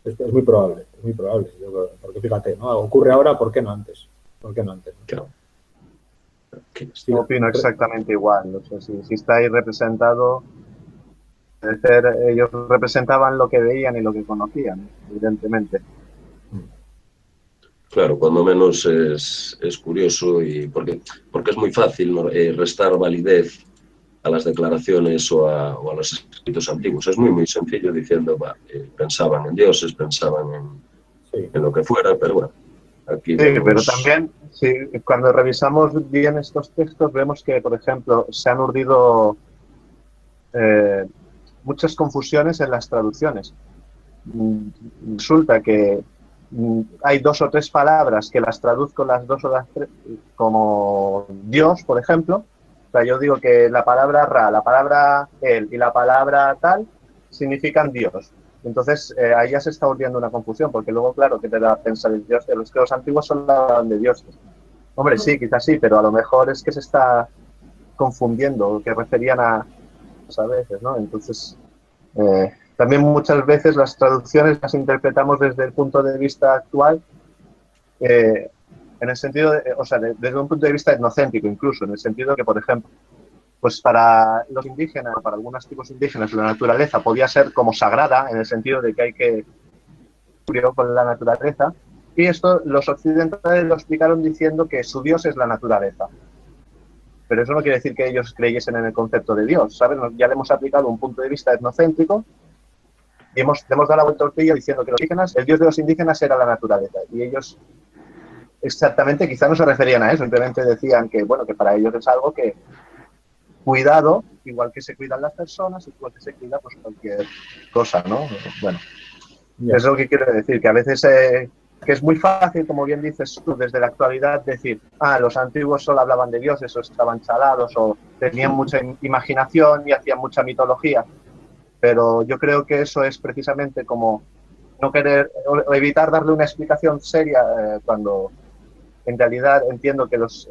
Es muy probable, es muy probable. Yo creo, porque fíjate, ¿no? Ocurre ahora, ¿por qué no antes? ¿Por qué no antes? ¿No? Claro. Yo opino exactamente igual. O sea, si está ahí representado, ellos representaban lo que veían y lo que conocían, evidentemente. Claro, cuando menos es curioso y porque es muy fácil, ¿no?, restar validez a las declaraciones o a los escritos antiguos. Es muy sencillo diciendo, pensaban en dioses, pensaban en lo que fuera, pero bueno. Aquí vemos... pero también, cuando revisamos bien estos textos, vemos que, por ejemplo, se han urdido muchas confusiones en las traducciones. Resulta que hay 2 o 3 palabras que las traduzco las 2 o las 3 como Dios, por ejemplo. O sea, yo digo que la palabra Ra, la palabra él y la palabra tal significan Dios. Entonces, ahí ya se está urdiendo una confusión, porque luego, claro, que te da a pensar el Dios, los creos antiguos son de dioses. Hombre, sí, quizás sí, pero a lo mejor es que se está confundiendo, que referían a veces, ¿no? Entonces, también muchas veces las traducciones las interpretamos desde el punto de vista actual, en el sentido, desde un punto de vista etnocéntrico incluso, en el sentido que, por ejemplo, pues para los indígenas, para algunos tipos indígenas, la naturaleza podía ser como sagrada, en el sentido de que hay que cuidar con la naturaleza, y esto los occidentales lo explicaron diciendo que su Dios es la naturaleza. Pero eso no quiere decir que ellos creyesen en el concepto de Dios, ¿sabes? Ya le hemos aplicado un punto de vista etnocéntrico y le hemos dado la vuelta al tortilla diciendo que los indígenas, el Dios de los indígenas era la naturaleza. Y ellos exactamente quizá no se referían a eso, simplemente decían que, bueno, que para ellos es algo que, cuidado, igual que se cuidan las personas, igual que se cuida pues cualquier cosa, ¿no? Bueno, es lo que quiero decir, que a veces que es muy fácil, como bien dices tú, desde la actualidad decir, los antiguos solo hablaban de dioses o estaban chalados o tenían mucha imaginación y hacían mucha mitología, pero yo creo que eso es precisamente como no querer o evitar darle una explicación seria cuando en realidad entiendo que los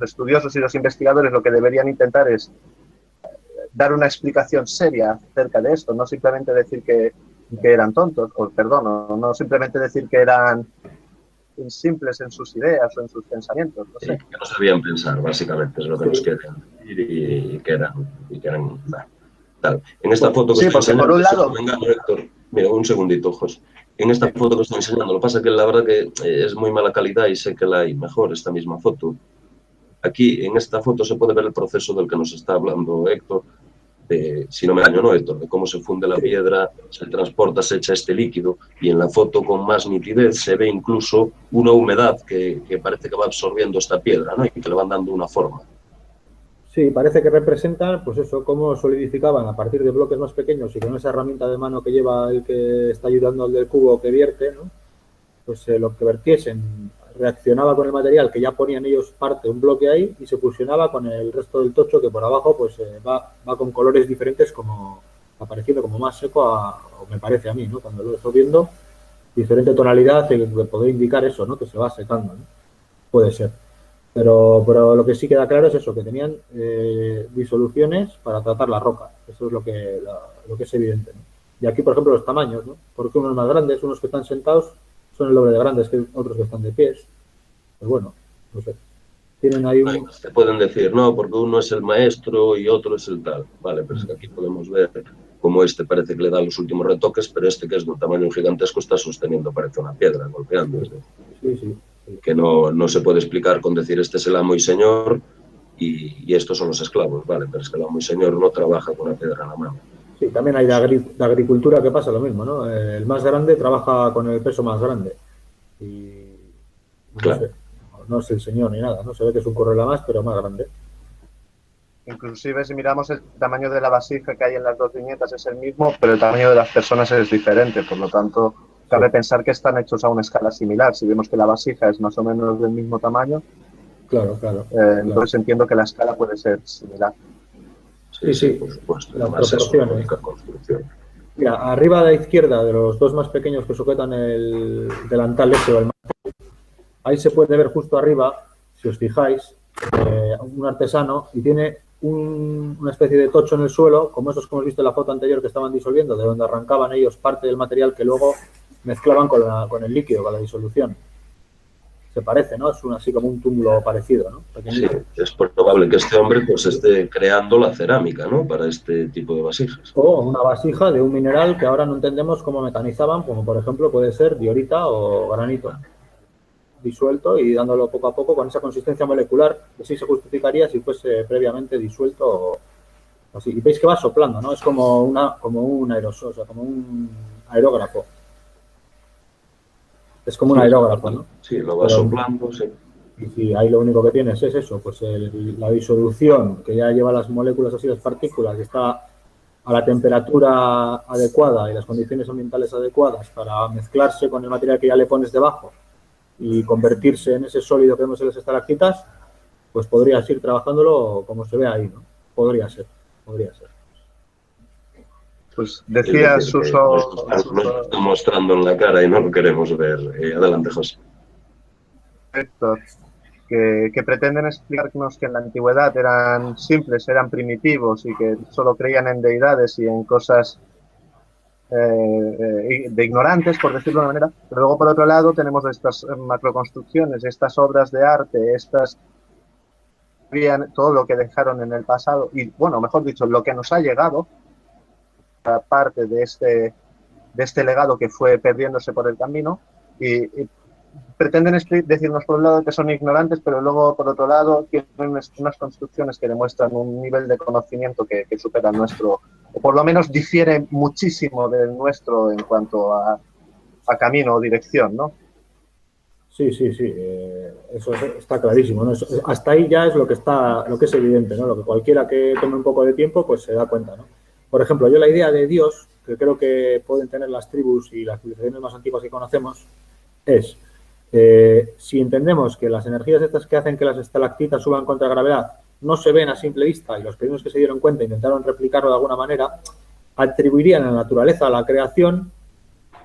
estudiosos y los investigadores lo que deberían intentar es dar una explicación seria acerca de esto, no simplemente decir que eran tontos, no simplemente decir que eran simples en sus ideas o en sus pensamientos. No sé. Que no sabían pensar, básicamente, es lo que nos quieren decir y que eran tal. En esta foto que estoy enseñando, por un lado... Venga, Héctor, mira, un segundito, José. En esta foto que estoy enseñando, lo que pasa es que la verdad que es muy mala calidad y sé que la hay mejor, esta misma foto. Aquí, en esta foto, se puede ver el proceso del que nos está hablando Héctor, si no me engaño, ¿no, Héctor? De cómo se funde la piedra, se transporta, se echa este líquido y en la foto con más nitidez se ve incluso una humedad que parece que va absorbiendo esta piedra, ¿no? Y que le van dando una forma. Sí, parece que representan, pues eso, cómo solidificaban a partir de bloques más pequeños y con esa herramienta de mano que lleva el que está ayudando al del cubo que vierte, ¿no? Pues lo que vertiesen reaccionaba con el material que ya ponían ellos parte, un bloque ahí, y se fusionaba con el resto del tocho que por abajo pues va con colores diferentes, como apareciendo como más seco, o me parece a mí, ¿no? Cuando lo estoy viendo, diferente tonalidad que puede indicar eso, ¿no? Que se va secando, ¿no? Puede ser. Pero lo que sí queda claro es eso, que tenían disoluciones para tratar la roca. Eso es lo que es evidente, ¿no? Y aquí, por ejemplo, los tamaños, ¿no? Porque unos más grandes, unos que están sentados, son el doble de grandes que otros que están de pies. Pues bueno, no sé. Tienen ahí un... Te pueden decir, no, porque uno es el maestro y otro es el tal. Vale, pero es que aquí podemos ver como este parece que le da los últimos retoques, pero este, que es de un tamaño gigantesco, está sosteniendo, parece una piedra, golpeando. Sí. Que no se puede explicar con decir este es el amo y señor y estos son los esclavos, vale, pero es que el amo y señor no trabaja con una piedra en la mano. Sí, también hay de agricultura que pasa lo mismo, ¿no? El más grande trabaja con el peso más grande. Y claro. No es el señor ni nada, ¿no? Se ve que es un correla más, pero más grande. Inclusive si miramos el tamaño de la vasija que hay en las dos viñetas es el mismo, pero el tamaño de las personas es diferente, por lo tanto cabe pensar que están hechos a una escala similar. Si vemos que la vasija es más o menos del mismo tamaño, claro. Entonces entiendo que la escala puede ser similar. Sí, por supuesto. Las además es una proporciones. única construcción. Mira, arriba a la izquierda de los dos más pequeños que sujetan el delantal ese o el mantel, ahí se puede ver justo arriba, si os fijáis, un artesano y tiene una especie de tocho en el suelo, como esos que hemos visto en la foto anterior que estaban disolviendo, de donde arrancaban ellos parte del material que luego mezclaban con el líquido, con la disolución. Se parece, ¿no? Es así como un túmulo parecido, ¿no? Sí, es probable que este hombre pues esté creando la cerámica, ¿no? Para este tipo de vasijas. O una vasija de un mineral que ahora no entendemos cómo mecanizaban, como por ejemplo puede ser diorita o granito, disuelto y dándolo poco a poco con esa consistencia molecular que sí se justificaría si fuese previamente disuelto o así. Y veis que va soplando, ¿no? Es como un aerosol, o sea, como un aerógrafo. Es como un aerógrafo, ¿no? Sí, lo va soplando, sí. Y si ahí lo único que tienes es eso, pues la disolución que ya lleva las moléculas así, las partículas, que está a la temperatura adecuada y las condiciones ambientales adecuadas para mezclarse con el material que ya le pones debajo y convertirse en ese sólido que vemos en las estalactitas, pues podrías ir trabajándolo como se ve ahí, ¿no? Podría ser. Pues decía Suso... Nos está mostrando en la cara y no lo queremos ver. Adelante, José. Perfecto. Que pretenden explicarnos que en la antigüedad eran simples, eran primitivos y que solo creían en deidades y en cosas de ignorantes, por decirlo de una manera. Pero luego, por otro lado, tenemos estas macroconstrucciones, estas obras de arte, todo lo que dejaron en el pasado y, bueno, mejor dicho, lo que nos ha llegado, parte de este legado que fue perdiéndose por el camino y pretenden decirnos por un lado que son ignorantes, pero luego por otro lado tienen unas construcciones que demuestran un nivel de conocimiento que supera el nuestro, o por lo menos difiere muchísimo del nuestro en cuanto a camino o dirección, ¿no? Sí, eso está clarísimo, ¿no? Hasta ahí ya es lo que es evidente, ¿no? Lo que cualquiera que tome un poco de tiempo pues se da cuenta, ¿no? Por ejemplo, yo la idea de Dios, que creo que pueden tener las tribus y las civilizaciones más antiguas que conocemos, es, si entendemos que las energías estas que hacen que las estalactitas suban contra gravedad no se ven a simple vista y los primeros que se dieron cuenta intentaron replicarlo de alguna manera, atribuirían a la naturaleza, a la creación,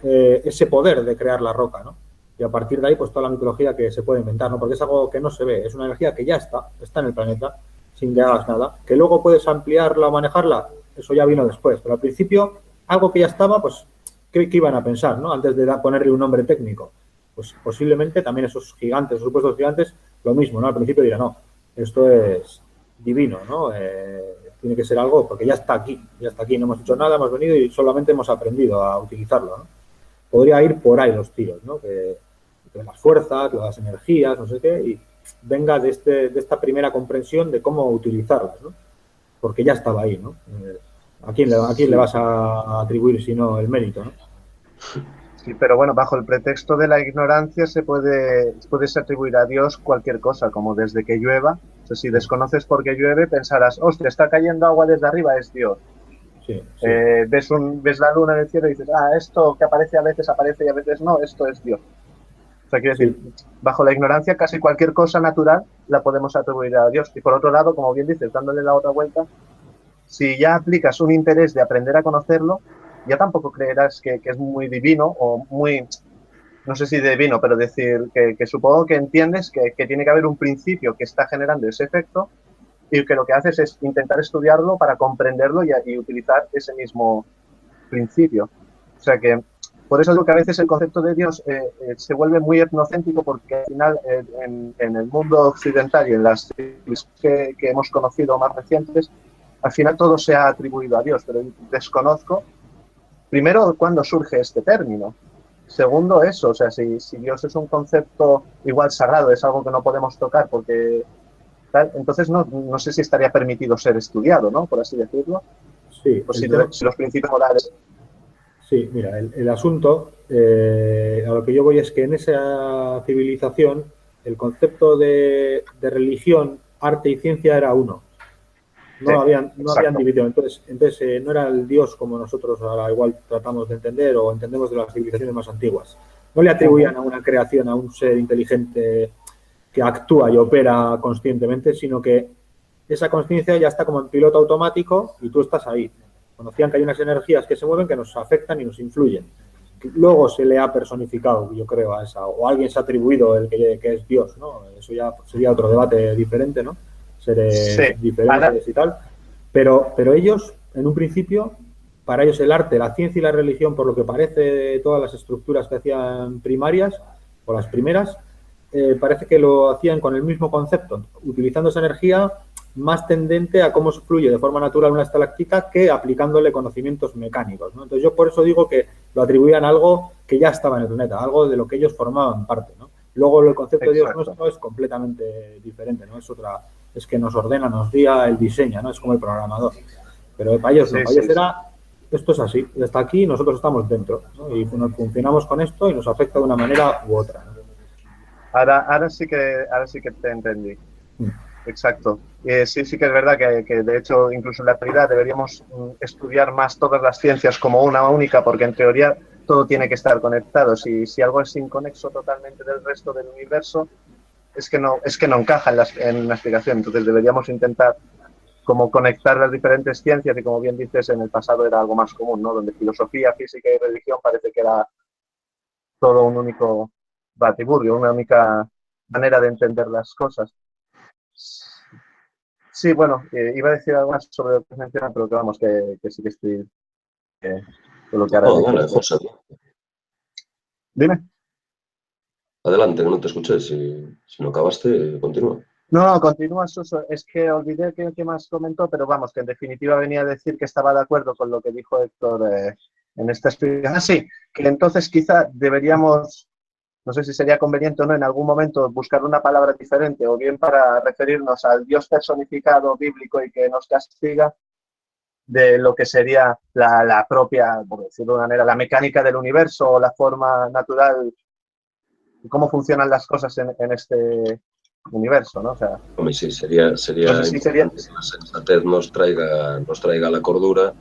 ese poder de crear la roca, ¿no? Y a partir de ahí, pues toda la mitología que se puede inventar, ¿no? Porque es algo que no se ve, es una energía que ya está en el planeta, sin que hagas nada. Que luego puedes ampliarla o manejarla, eso ya vino después. Pero al principio, algo que ya estaba, pues, ¿qué iban a pensar, no? Antes de ponerle un nombre técnico. Pues posiblemente también esos gigantes, esos supuestos gigantes, lo mismo, ¿no? Al principio dirán, no, esto es divino, ¿no? Tiene que ser algo, porque ya está aquí, no hemos hecho nada, hemos venido y solamente hemos aprendido a utilizarlo, ¿no? Podría ir por ahí los tiros, ¿no? Que las fuerzas, las energías, no sé qué, y venga de esta primera comprensión de cómo utilizarlas, ¿no? Porque ya estaba ahí, ¿no? ¿A quién le vas a atribuir si no el mérito, ¿no? Sí, pero bueno, bajo el pretexto de la ignorancia se puede atribuir a Dios cualquier cosa, como desde que llueva. O sea, si desconoces por qué llueve, pensarás, hostia, está cayendo agua desde arriba, es Dios. Sí. Ves la luna en el cielo y dices, esto que aparece a veces aparece y a veces no, esto es Dios. O sea, quiero decir, bajo la ignorancia casi cualquier cosa natural la podemos atribuir a Dios. Y por otro lado, como bien dices, dándole la otra vuelta, si ya aplicas un interés de aprender a conocerlo, ya tampoco creerás que es muy divino o muy, no sé si divino, pero decir que supongo que entiendes que tiene que haber un principio que está generando ese efecto y que lo que haces es intentar estudiarlo para comprenderlo y utilizar ese mismo principio. O sea que por eso digo que a veces el concepto de Dios se vuelve muy etnocéntrico porque al final en el mundo occidental y en las que hemos conocido más recientes al final todo se ha atribuido a Dios, pero desconozco, primero, cuándo surge este término. Segundo, eso, o sea, si Dios es un concepto igual sagrado, es algo que no podemos tocar porque tal, entonces no sé si estaría permitido ser estudiado, ¿no? Por así decirlo. Sí, O si los principios morales. Sí, mira, el asunto, a lo que yo voy es que en esa civilización el concepto de religión, arte y ciencia era uno. No, Sí, habían dividido. Entonces no era el Dios como nosotros ahora igual tratamos de entender o entendemos de las civilizaciones más antiguas. No le atribuían a una creación, a un ser inteligente que actúa y opera conscientemente, sino que esa conciencia ya está como en piloto automático y tú estás ahí. Conocían que hay unas energías que se mueven que nos afectan y nos influyen. Luego se le ha personificado, yo creo, a esa, o alguien se ha atribuido el que es Dios, ¿no? Eso ya sería otro debate diferente, ¿no? Seres diferentes y tal. Pero ellos, en un principio, para ellos el arte, la ciencia y la religión, por lo que parece todas las estructuras que hacían primarias, o las primeras, parece que lo hacían con el mismo concepto, utilizando esa energía más tendente a cómo fluye de forma natural una estalactita que aplicándole conocimientos mecánicos, ¿no? Entonces yo por eso digo que lo atribuían a algo que ya estaba en el planeta, algo de lo que ellos formaban parte, ¿no? Luego el concepto de Dios nuestro es completamente diferente, ¿no? Es que nos ordena, nos guía, el diseña, ¿no? Es como el programador. Pero para ellos no, para ellos era, esto es así, está aquí, nosotros estamos dentro, ¿no? Y funcionamos con esto y nos afecta de una manera u otra, ¿no? Ahora sí que te entendí. Exacto. Sí que es verdad que de hecho incluso en la actualidad deberíamos estudiar más todas las ciencias como una única, porque en teoría todo tiene que estar conectado. Si algo es inconexo totalmente del resto del universo, es que no encaja en la explicación. Entonces deberíamos intentar como conectar las diferentes ciencias y, como bien dices, en el pasado era algo más común, ¿no? Donde filosofía, física y religión parece que era todo un único batiburrio, una única manera de entender las cosas. Sí, bueno, iba a decir algo más sobre lo que mencionas, pero que vamos, que sí que estoy con lo que ahora dale, José. Dime. Adelante, que no te escuché. Si no acabaste, continúa. No, continúa, Suso. Es que olvidé que más comentó, pero vamos, que en definitiva venía a decir que estaba de acuerdo con lo que dijo Héctor en esta explicación. Ah, sí, que entonces quizá deberíamos, no sé si sería conveniente o no, en algún momento buscar una palabra diferente, o bien para referirnos al Dios personificado bíblico y que nos castiga, de lo que sería la propia, por decirlo de una manera, la mecánica del universo o la forma natural, cómo funcionan las cosas en este universo, ¿no? O sea, Hombre, sí, sería no sé si importante que la sensatez nos traiga la cordura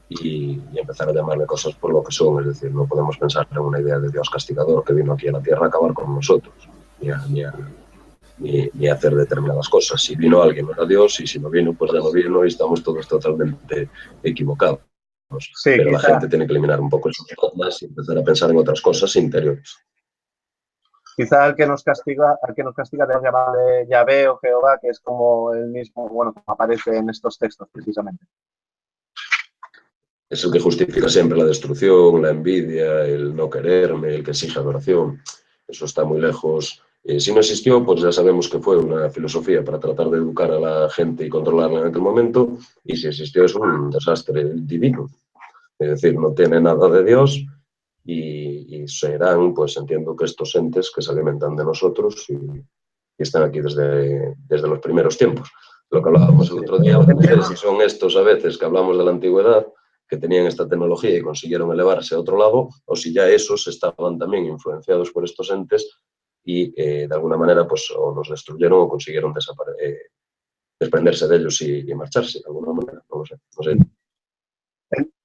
y empezar a llamarle cosas por lo que son. Es decir, no podemos pensar en una idea de Dios castigador que vino aquí a la tierra a acabar con nosotros, ni a hacer determinadas cosas. Si vino alguien, no era Dios, y si no vino, pues ya no vino y estamos todos totalmente equivocados. Sí, pero quizá, la gente tiene que eliminar un poco esos dogmas y empezar a pensar en otras cosas interiores. quizá al que nos castiga debemos llamarle Yahvé o Jehová, que es como el mismo, bueno, como aparece en estos textos precisamente. Es el que justifica siempre la destrucción, la envidia, el no quererme, el que exige adoración. Eso está muy lejos. Si no existió, pues ya sabemos que fue una filosofía para tratar de educar a la gente y controlarla en aquel momento. Y si existió, es un desastre divino. Es decir, no tiene nada de Dios y serán, pues entiendo que estos entes que se alimentan de nosotros y están aquí desde los primeros tiempos. Lo que hablábamos el otro día, no sé si son estos a veces que hablamos de la antigüedad, que tenían esta tecnología y consiguieron elevarse a otro lado, o si ya esos estaban también influenciados por estos entes y de alguna manera pues o los destruyeron o consiguieron desprenderse de ellos y marcharse de alguna manera, no sé.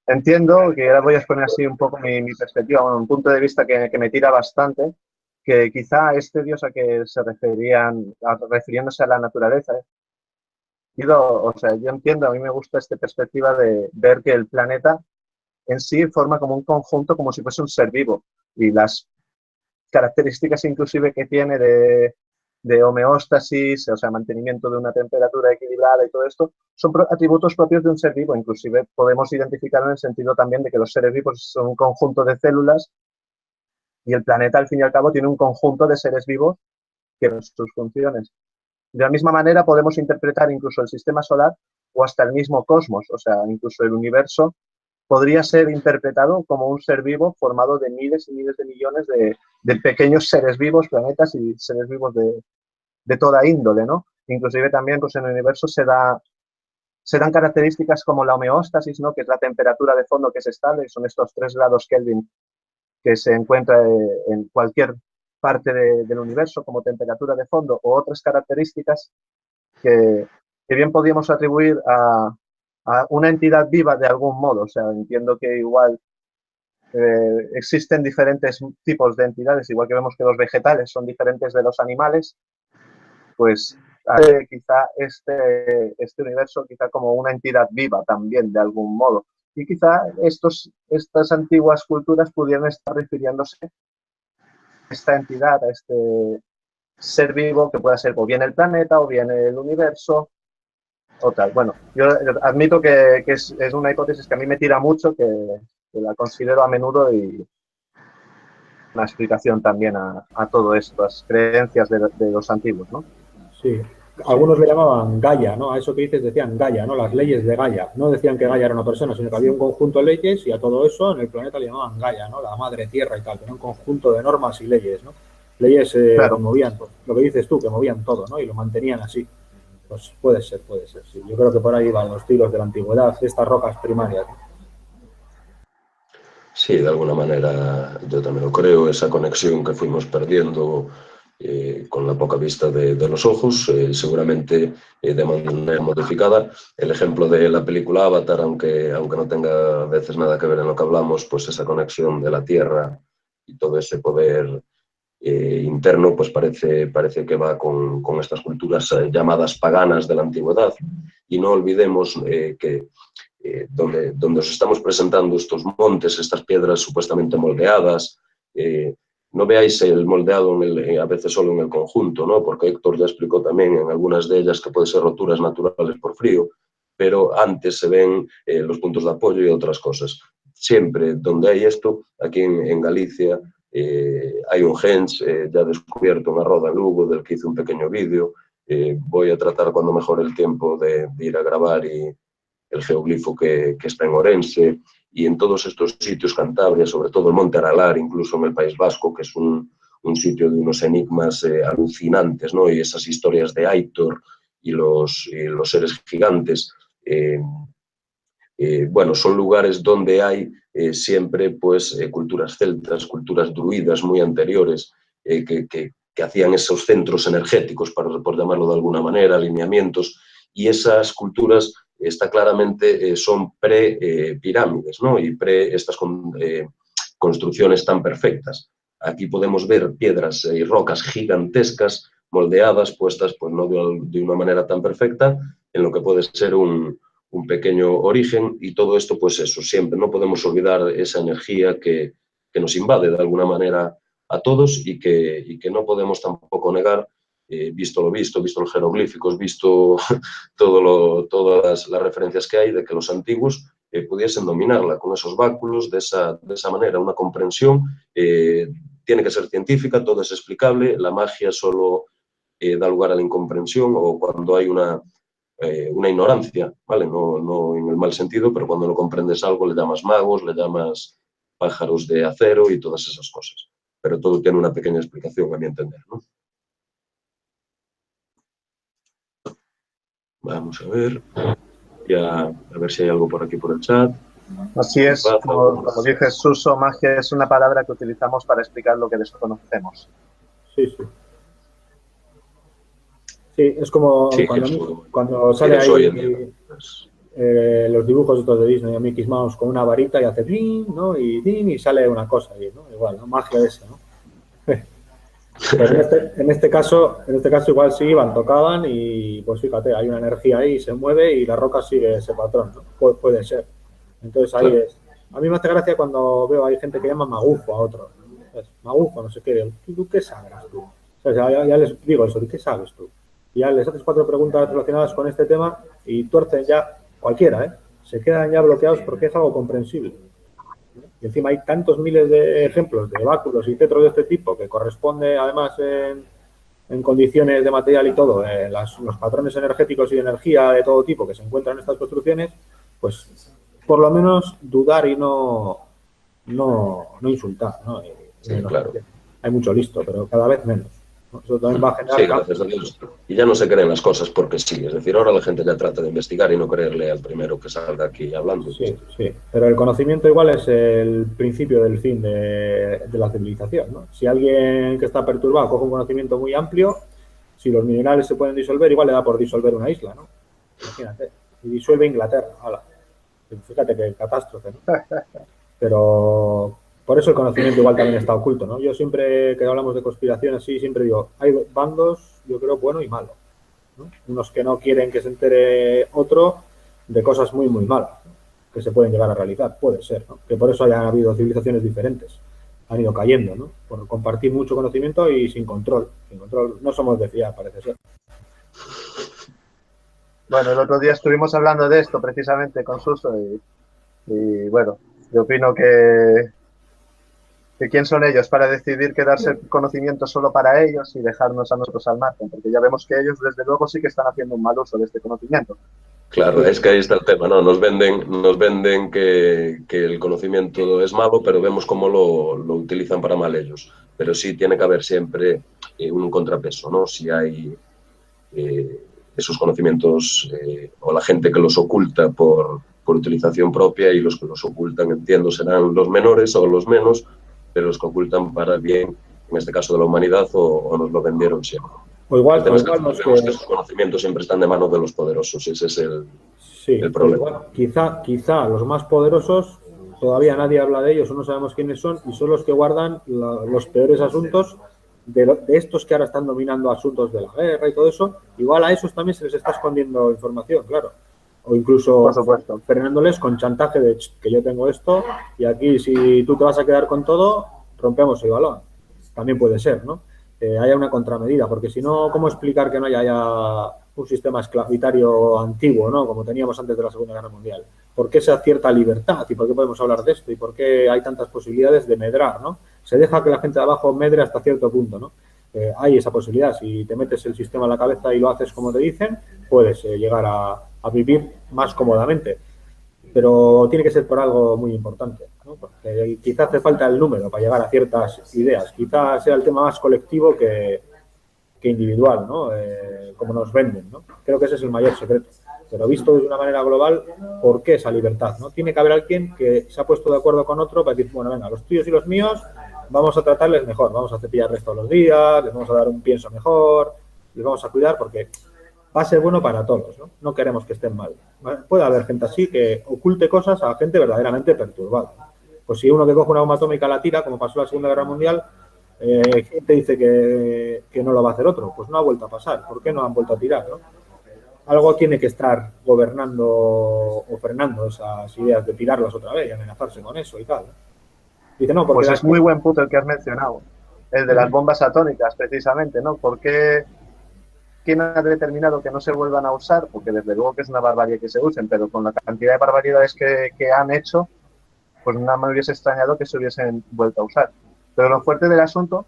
Entiendo que ahora voy a exponer así un poco mi perspectiva, bueno, un punto de vista que me tira bastante, que quizá este Dios a que se referían, refiriéndose a la naturaleza, o sea, yo entiendo, a mí me gusta esta perspectiva de ver que el planeta en sí forma como un conjunto, como si fuese un ser vivo, y las características inclusive que tiene de homeostasis, o sea, mantenimiento de una temperatura equilibrada y todo esto, son atributos propios de un ser vivo. Inclusive podemos identificar en el sentido también de que los seres vivos son un conjunto de células y el planeta, al fin y al cabo, tiene un conjunto de seres vivos que son sus funciones. De la misma manera podemos interpretar incluso el sistema solar o hasta el mismo cosmos, o sea, incluso el universo podría ser interpretado como un ser vivo formado de miles y miles de millones de pequeños seres vivos, planetas y seres vivos de toda índole, ¿no? Inclusive también pues, en el universo se dan características como la homeostasis, ¿no? Que es la temperatura de fondo que es estable, son estos 3 grados Kelvin que se encuentra en cualquier parte del universo como temperatura de fondo, o otras características que bien podríamos atribuir a una entidad viva de algún modo. O sea, entiendo que igual existen diferentes tipos de entidades, igual que vemos que los vegetales son diferentes de los animales, pues quizá este universo quizá como una entidad viva también de algún modo. Y quizá estas antiguas culturas pudieran estar refiriéndose a esta entidad, a este ser vivo que pueda ser o bien el planeta o bien el universo o tal. Bueno, yo admito que es una hipótesis que a mí me tira mucho, que la considero a menudo y una explicación también a todo esto, las creencias de los antiguos, ¿no? Sí. Algunos le llamaban Gaia, ¿no? A eso que dices decían Gaia, ¿no? Las leyes de Gaia. No decían que Gaia era una persona, sino que había un conjunto de leyes y a todo eso en el planeta le llamaban Gaia, ¿no? La madre tierra y tal. Era un conjunto de normas y leyes, ¿no? Leyes Claro. que movían, lo que dices tú, que movían todo, ¿no? Y lo mantenían así. Pues puede ser, sí. Yo creo que por ahí van los tiros de la antigüedad, estas rocas primarias, ¿no? Sí, de alguna manera yo también lo creo, esa conexión que fuimos perdiendo con la poca vista de los ojos, seguramente de manera modificada. El ejemplo de la película Avatar, aunque no tenga a veces nada que ver en lo que hablamos, pues esa conexión de la Tierra y todo ese poder interno, pues parece que va con estas culturas llamadas paganas de la antigüedad. Y no olvidemos que donde os estamos presentando estos montes, estas piedras supuestamente moldeadas, no veáis el moldeado a veces solo en el conjunto, ¿no? Porque Héctor ya explicó también en algunas de ellas que pueden ser roturas naturales por frío, pero antes se ven los puntos de apoyo y otras cosas. Siempre donde hay esto, aquí en Galicia, hay un gens ya descubierto en Arroda, en Lugo, del que hice un pequeño vídeo. Voy a tratar cuando mejore el tiempo de ir a grabar y el geoglifo que está en Orense y en todos estos sitios, Cantabria, sobre todo el Monte Aralar, incluso en el País Vasco, que es un sitio de unos enigmas alucinantes, ¿no? Y esas historias de Aitor y los seres gigantes. Bueno, son lugares donde hay siempre pues, culturas celtas, culturas druidas muy anteriores, que hacían esos centros energéticos, por llamarlo de alguna manera, alineamientos, y esas culturas está claramente son pre-pirámides, ¿no? Y estas construcciones tan perfectas. Aquí podemos ver piedras y rocas gigantescas moldeadas, puestas pues no de una manera tan perfecta, en lo que puede ser un pequeño origen, y todo esto, pues eso, siempre no podemos olvidar esa energía que nos invade de alguna manera a todos y que no podemos tampoco negar, visto lo visto, visto los jeroglíficos, visto todas las referencias que hay de que los antiguos pudiesen dominarla con esos báculos, de esa manera, una comprensión. Tiene que ser científica, todo es explicable, la magia solo da lugar a la incomprensión o cuando hay una ignorancia, ¿vale? No en el mal sentido, pero cuando no comprendes algo le llamas magos, le llamas pájaros de acero y todas esas cosas. Pero todo tiene una pequeña explicación, a mi entender, ¿no? Vamos a ver. Ya, a ver si hay algo por aquí por el chat. Así es, como dije, Suso, magia es una palabra que utilizamos para explicar lo que desconocemos. Sí, sí. Sí, es como sí, cuando sale ahí los dibujos estos de Disney, a Mickey Mouse con una varita y hace ¡ding!, ¿no? Y sale una cosa ahí, ¿no? Igual, ¿no? Magia esa, ¿no? Pero en este caso igual sí iban, tocaban y pues fíjate, hay una energía ahí, se mueve y la roca sigue ese patrón, ¿no? Puede ser. Entonces ahí claro. Es. A mí me hace gracia cuando veo hay gente que llama magufo a otros. Magufo, no sé qué. ¿Tú qué sabes tú? O sea, ya les digo eso, ¿qué sabes tú? Y ya les haces 4 preguntas relacionadas con este tema y tuercen ya cualquiera, ¿eh? Se quedan ya bloqueados porque es algo comprensible. Y encima hay tantos miles de ejemplos de báculos y cetros de este tipo que corresponde además en condiciones de material y todo, los patrones energéticos y de energía de todo tipo que se encuentran en estas construcciones, pues por lo menos dudar y no insultar, ¿no? Sí, claro. Hay mucho listo, pero cada vez menos, ¿no? Eso también va a generar... Sí, gracias a Dios. Y ya no se creen las cosas porque sí. Es decir, ahora la gente ya trata de investigar y no creerle al primero que salga aquí hablando. Sí, sí. Pero el conocimiento igual es el principio del fin de la civilización, ¿no? Si alguien que está perturbado coge un conocimiento muy amplio, si los minerales se pueden disolver, igual le da por disolver una isla, ¿no? Imagínate. Y disuelve Inglaterra. ¡Hala! Fíjate qué catástrofe, ¿no? Pero por eso el conocimiento igual también está oculto, ¿no? Yo siempre que hablamos de conspiración así, siempre digo, hay bandos, yo creo, bueno y malo, ¿no? Unos que no quieren que se entere otro de cosas muy, muy malas, ¿no? Que se pueden llegar a realizar, puede ser, ¿no? Que por eso hayan habido civilizaciones diferentes, han ido cayendo, ¿no? Por compartir mucho conocimiento y sin control. Sin control no somos de fiar, parece ser. Bueno, el otro día estuvimos hablando de esto precisamente con Suso y bueno, yo opino que quién son ellos para decidir quedarse conocimiento solo para ellos y dejarnos a nosotros al margen, porque ya vemos que ellos desde luego sí que están haciendo un mal uso de este conocimiento. Claro, es que ahí está el tema, ¿no? Nos venden que el conocimiento es malo, pero vemos cómo lo utilizan para mal ellos. Pero sí tiene que haber siempre un contrapeso, ¿no? Si hay esos conocimientos o la gente que los oculta por utilización propia y los que los ocultan, entiendo, serán los menores o los menos, pero los que ocultan para el bien, en este caso de la humanidad, o nos lo vendieron siempre. O igual, vemos que esos conocimientos siempre están de manos de los poderosos, y ese es el problema. Igual, quizá los más poderosos, todavía nadie habla de ellos o no sabemos quiénes son, y son los que guardan los peores asuntos de estos que ahora están dominando asuntos de la guerra y todo eso. Igual a esos también se les está escondiendo información, claro. O incluso frenándoles con chantaje de que yo tengo esto y aquí si tú te vas a quedar con todo, rompemos el balón. También puede ser, ¿no? Haya una contramedida, porque si no, ¿cómo explicar que no haya un sistema esclavitario antiguo, ¿no? Como teníamos antes de la Segunda Guerra Mundial? ¿Por qué esa cierta libertad? ¿Y por qué podemos hablar de esto? ¿Y por qué hay tantas posibilidades de medrar, ¿no? Se deja que la gente de abajo medre hasta cierto punto, ¿no? Hay esa posibilidad. Si te metes el sistema en la cabeza y lo haces como te dicen, puedes llegar a vivir más cómodamente. Pero tiene que ser por algo muy importante, ¿no? Porque quizás hace falta el número para llegar a ciertas ideas. Quizás sea el tema más colectivo que individual, ¿no? Como nos venden, ¿no? Creo que ese es el mayor secreto. Pero visto de una manera global, ¿por qué esa libertad, no? Tiene que haber alguien que se ha puesto de acuerdo con otro para decir, bueno, venga, los tuyos y los míos vamos a tratarles mejor, vamos a cepillarles todos los días, les vamos a dar un pienso mejor, les vamos a cuidar porque va a ser bueno para todos, ¿no? No queremos que estén mal. Puede haber gente así que oculte cosas a gente verdaderamente perturbada. Pues si uno que coge una bomba atómica la tira, como pasó en la Segunda Guerra Mundial, ¿quién te dice que no lo va a hacer otro? Pues no ha vuelto a pasar. ¿Por qué no han vuelto a tirar, no? Algo tiene que estar gobernando o frenando esas ideas de tirarlas otra vez y amenazarse con eso y tal, ¿no? Dice, no, porque pues es muy buen punto el que has mencionado, el de las bombas atómicas, precisamente, ¿no? ¿Por qué? ¿Quién ha determinado que no se vuelvan a usar? Porque desde luego que es una barbarie que se usen, pero con la cantidad de barbaridades que han hecho, pues no me hubiese extrañado que se hubiesen vuelto a usar. Pero lo fuerte del asunto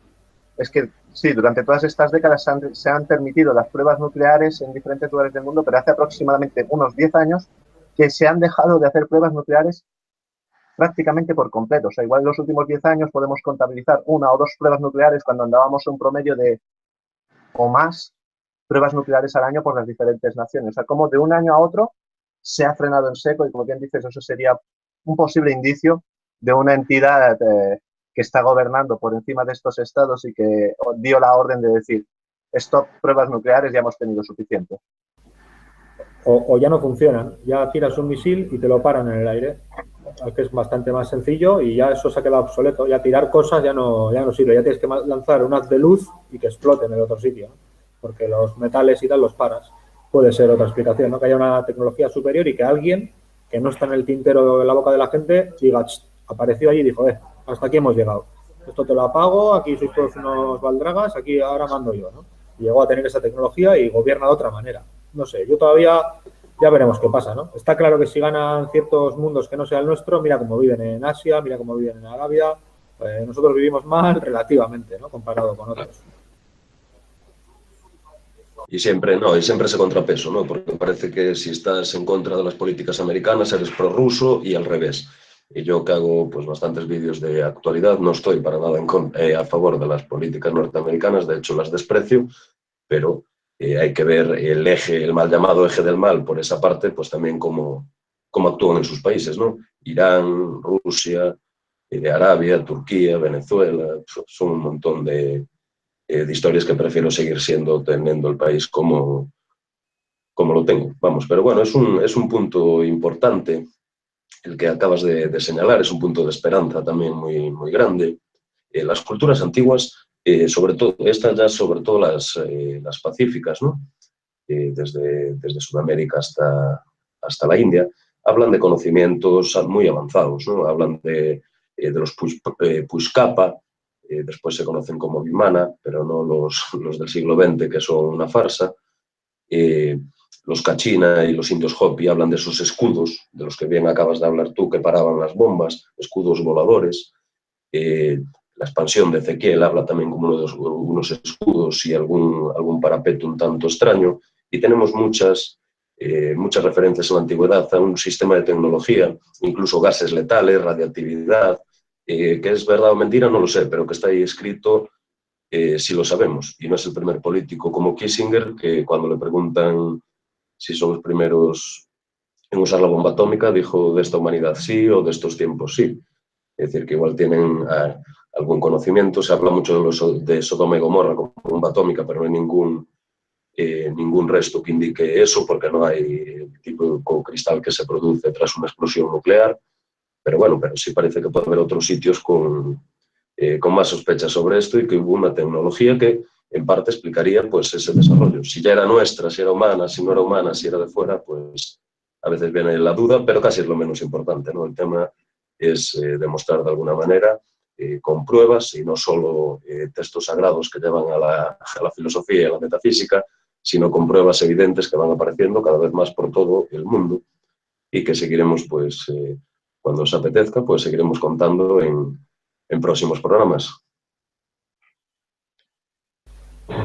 es que sí, durante todas estas décadas se han permitido las pruebas nucleares en diferentes lugares del mundo, pero hace aproximadamente unos 10 años que se han dejado de hacer pruebas nucleares prácticamente por completo. O sea, igual en los últimos 10 años podemos contabilizar 1 o 2 pruebas nucleares cuando andábamos en un promedio de o más pruebas nucleares al año por las diferentes naciones. O sea, como de un año a otro se ha frenado en seco y, como bien dices, eso sería un posible indicio de una entidad que está gobernando por encima de estos estados y que dio la orden de decir, stop pruebas nucleares, ya hemos tenido suficiente. O ya no funcionan, ya tiras un misil y te lo paran en el aire, que es bastante más sencillo y ya eso se ha quedado obsoleto. Ya tirar cosas ya no sirve, ya tienes que lanzar un haz de luz y que explote en el otro sitio, ¿no? Porque los metales y tal los paras. Puede ser otra explicación, ¿no? Que haya una tecnología superior y que alguien que no está en el tintero de la boca de la gente diga, apareció allí y dijo, hasta aquí hemos llegado. Esto te lo apago, aquí sois todos unos baldragas, aquí ahora mando yo, ¿no? Y llegó a tener esa tecnología y gobierna de otra manera. No sé, yo todavía ya veremos qué pasa, ¿no? Está claro que si ganan ciertos mundos que no sea el nuestro, mira cómo viven en Asia, mira cómo viven en Arabia, nosotros vivimos mal relativamente, ¿no? Comparado con otros. Y siempre, no, y siempre ese contrapeso, ¿no? Porque parece que si estás en contra de las políticas americanas eres prorruso y al revés. Y yo que hago pues bastantes vídeos de actualidad, no estoy para nada a favor de las políticas norteamericanas, de hecho las desprecio, pero hay que ver el eje, el mal llamado eje del mal por esa parte, pues también cómo actúan en sus países, ¿no? Irán, Rusia, Arabia, Turquía, Venezuela, son un montón de historias que prefiero seguir teniendo el país como lo tengo. Vamos, pero bueno, es un punto importante el que acabas de señalar, es un punto de esperanza también muy, muy grande. Las culturas antiguas, sobre todo, estas ya sobre todo las pacíficas, ¿no? Desde Sudamérica hasta la India, hablan de conocimientos muy avanzados, ¿no? Hablan de los Pushkapa, después se conocen como Vimana, pero no los del siglo XX, que son una farsa. Los Kachina y los indios Hopi hablan de esos escudos, de los que bien acabas de hablar tú, que paraban las bombas, escudos voladores. La expansión de Ezequiel habla también como unos escudos y algún parapeto un tanto extraño. Y tenemos muchas referencias en la antigüedad a un sistema de tecnología, incluso gases letales, radiactividad, que es verdad o mentira, no lo sé, pero que está ahí escrito si lo sabemos. Y no es el primer político como Kissinger, que cuando le preguntan si son los primeros en usar la bomba atómica, dijo de esta humanidad sí o de estos tiempos sí. Es decir, que igual tienen algún conocimiento. Se habla mucho de Sodoma y Gomorra como bomba atómica, pero no hay ningún resto que indique eso, porque no hay el tipo de cristal que se produce tras una explosión nuclear. Pero bueno, pero sí parece que puede haber otros sitios con más sospechas sobre esto y que hubo una tecnología que en parte explicaría pues ese desarrollo. Si ya era nuestra, si era humana, si no era humana, si era de fuera, pues a veces viene la duda, pero casi es lo menos importante, ¿no? El tema es demostrar de alguna manera con pruebas y no solo textos sagrados que llevan a la filosofía y a la metafísica, sino con pruebas evidentes que van apareciendo cada vez más por todo el mundo y que seguiremos, pues, cuando os apetezca, pues seguiremos contando en próximos programas.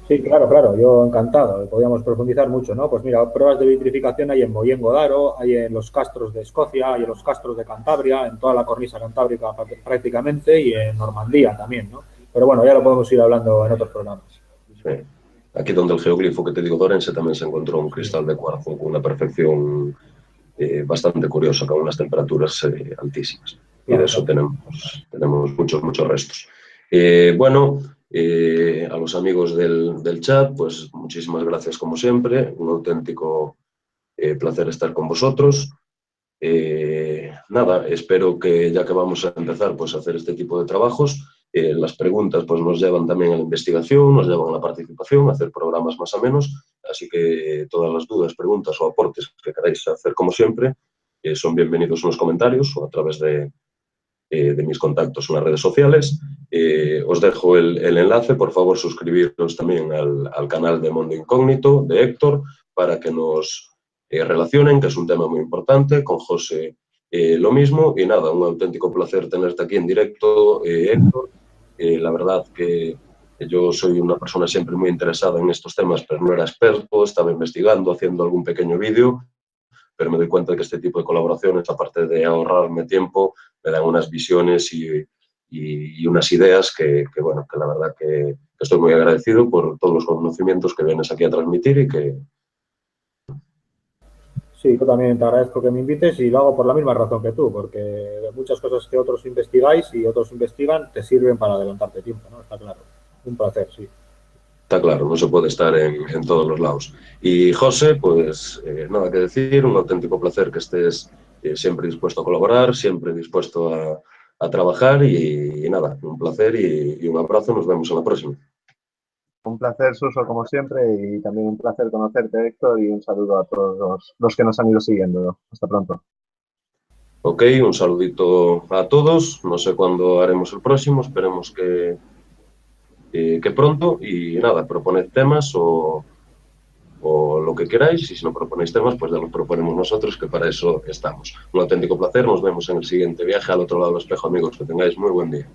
Sí, claro, claro, yo encantado. Podríamos profundizar mucho, ¿no? Pues mira, pruebas de vitrificación hay en Mohenjo-Daro, hay en los castros de Escocia, hay en los castros de Cantabria, en toda la cornisa cantábrica prácticamente y en Normandía también, ¿no? Pero bueno, ya lo podemos ir hablando en otros programas. Sí. Aquí donde el geoglifo que te digo, Dorense, también se encontró un cristal de cuarzo con una perfección bastante curiosa, con unas temperaturas altísimas. Y de eso tenemos muchos restos. Bueno, a los amigos del chat, pues muchísimas gracias como siempre. Un auténtico placer estar con vosotros. Nada, espero que ya que vamos a empezar pues, a hacer este tipo de trabajos, las preguntas pues, nos llevan también a la investigación, nos llevan a la participación, a hacer programas más o menos, así que todas las dudas, preguntas o aportes que queráis hacer como siempre son bienvenidos en los comentarios o a través de mis contactos en las redes sociales. Os dejo el enlace, por favor suscribiros también al canal de Mundo Incógnito de Héctor para que nos relacionen, que es un tema muy importante, con José lo mismo, y nada, un auténtico placer tenerte aquí en directo, Héctor. La verdad que yo soy una persona siempre muy interesada en estos temas, pero no era experto, estaba investigando, haciendo algún pequeño vídeo, pero me doy cuenta de que este tipo de colaboraciones, aparte de ahorrarme tiempo, me dan unas visiones y unas ideas que bueno, que la verdad que estoy muy agradecido por todos los conocimientos que vienes aquí a transmitir y que... Sí, yo también te agradezco que me invites y lo hago por la misma razón que tú, porque muchas cosas que otros investigáis y otros investigan te sirven para adelantarte tiempo, ¿no? Está claro. Un placer, sí. Está claro, no se puede estar en todos los lados. Y José, pues nada que decir, un auténtico placer que estés siempre dispuesto a colaborar, siempre dispuesto a trabajar y nada, un placer y un abrazo, nos vemos en la próxima. Un placer, Suso, como siempre, y también un placer conocerte, Héctor, y un saludo a todos los que nos han ido siguiendo. Hasta pronto. Ok, un saludito a todos, no sé cuándo haremos el próximo, esperemos que pronto, y nada, proponed temas o lo que queráis, y si no proponéis temas, pues ya los proponemos nosotros, que para eso estamos. Un auténtico placer, nos vemos en el siguiente viaje al otro lado del espejo, amigos, que tengáis muy buen día.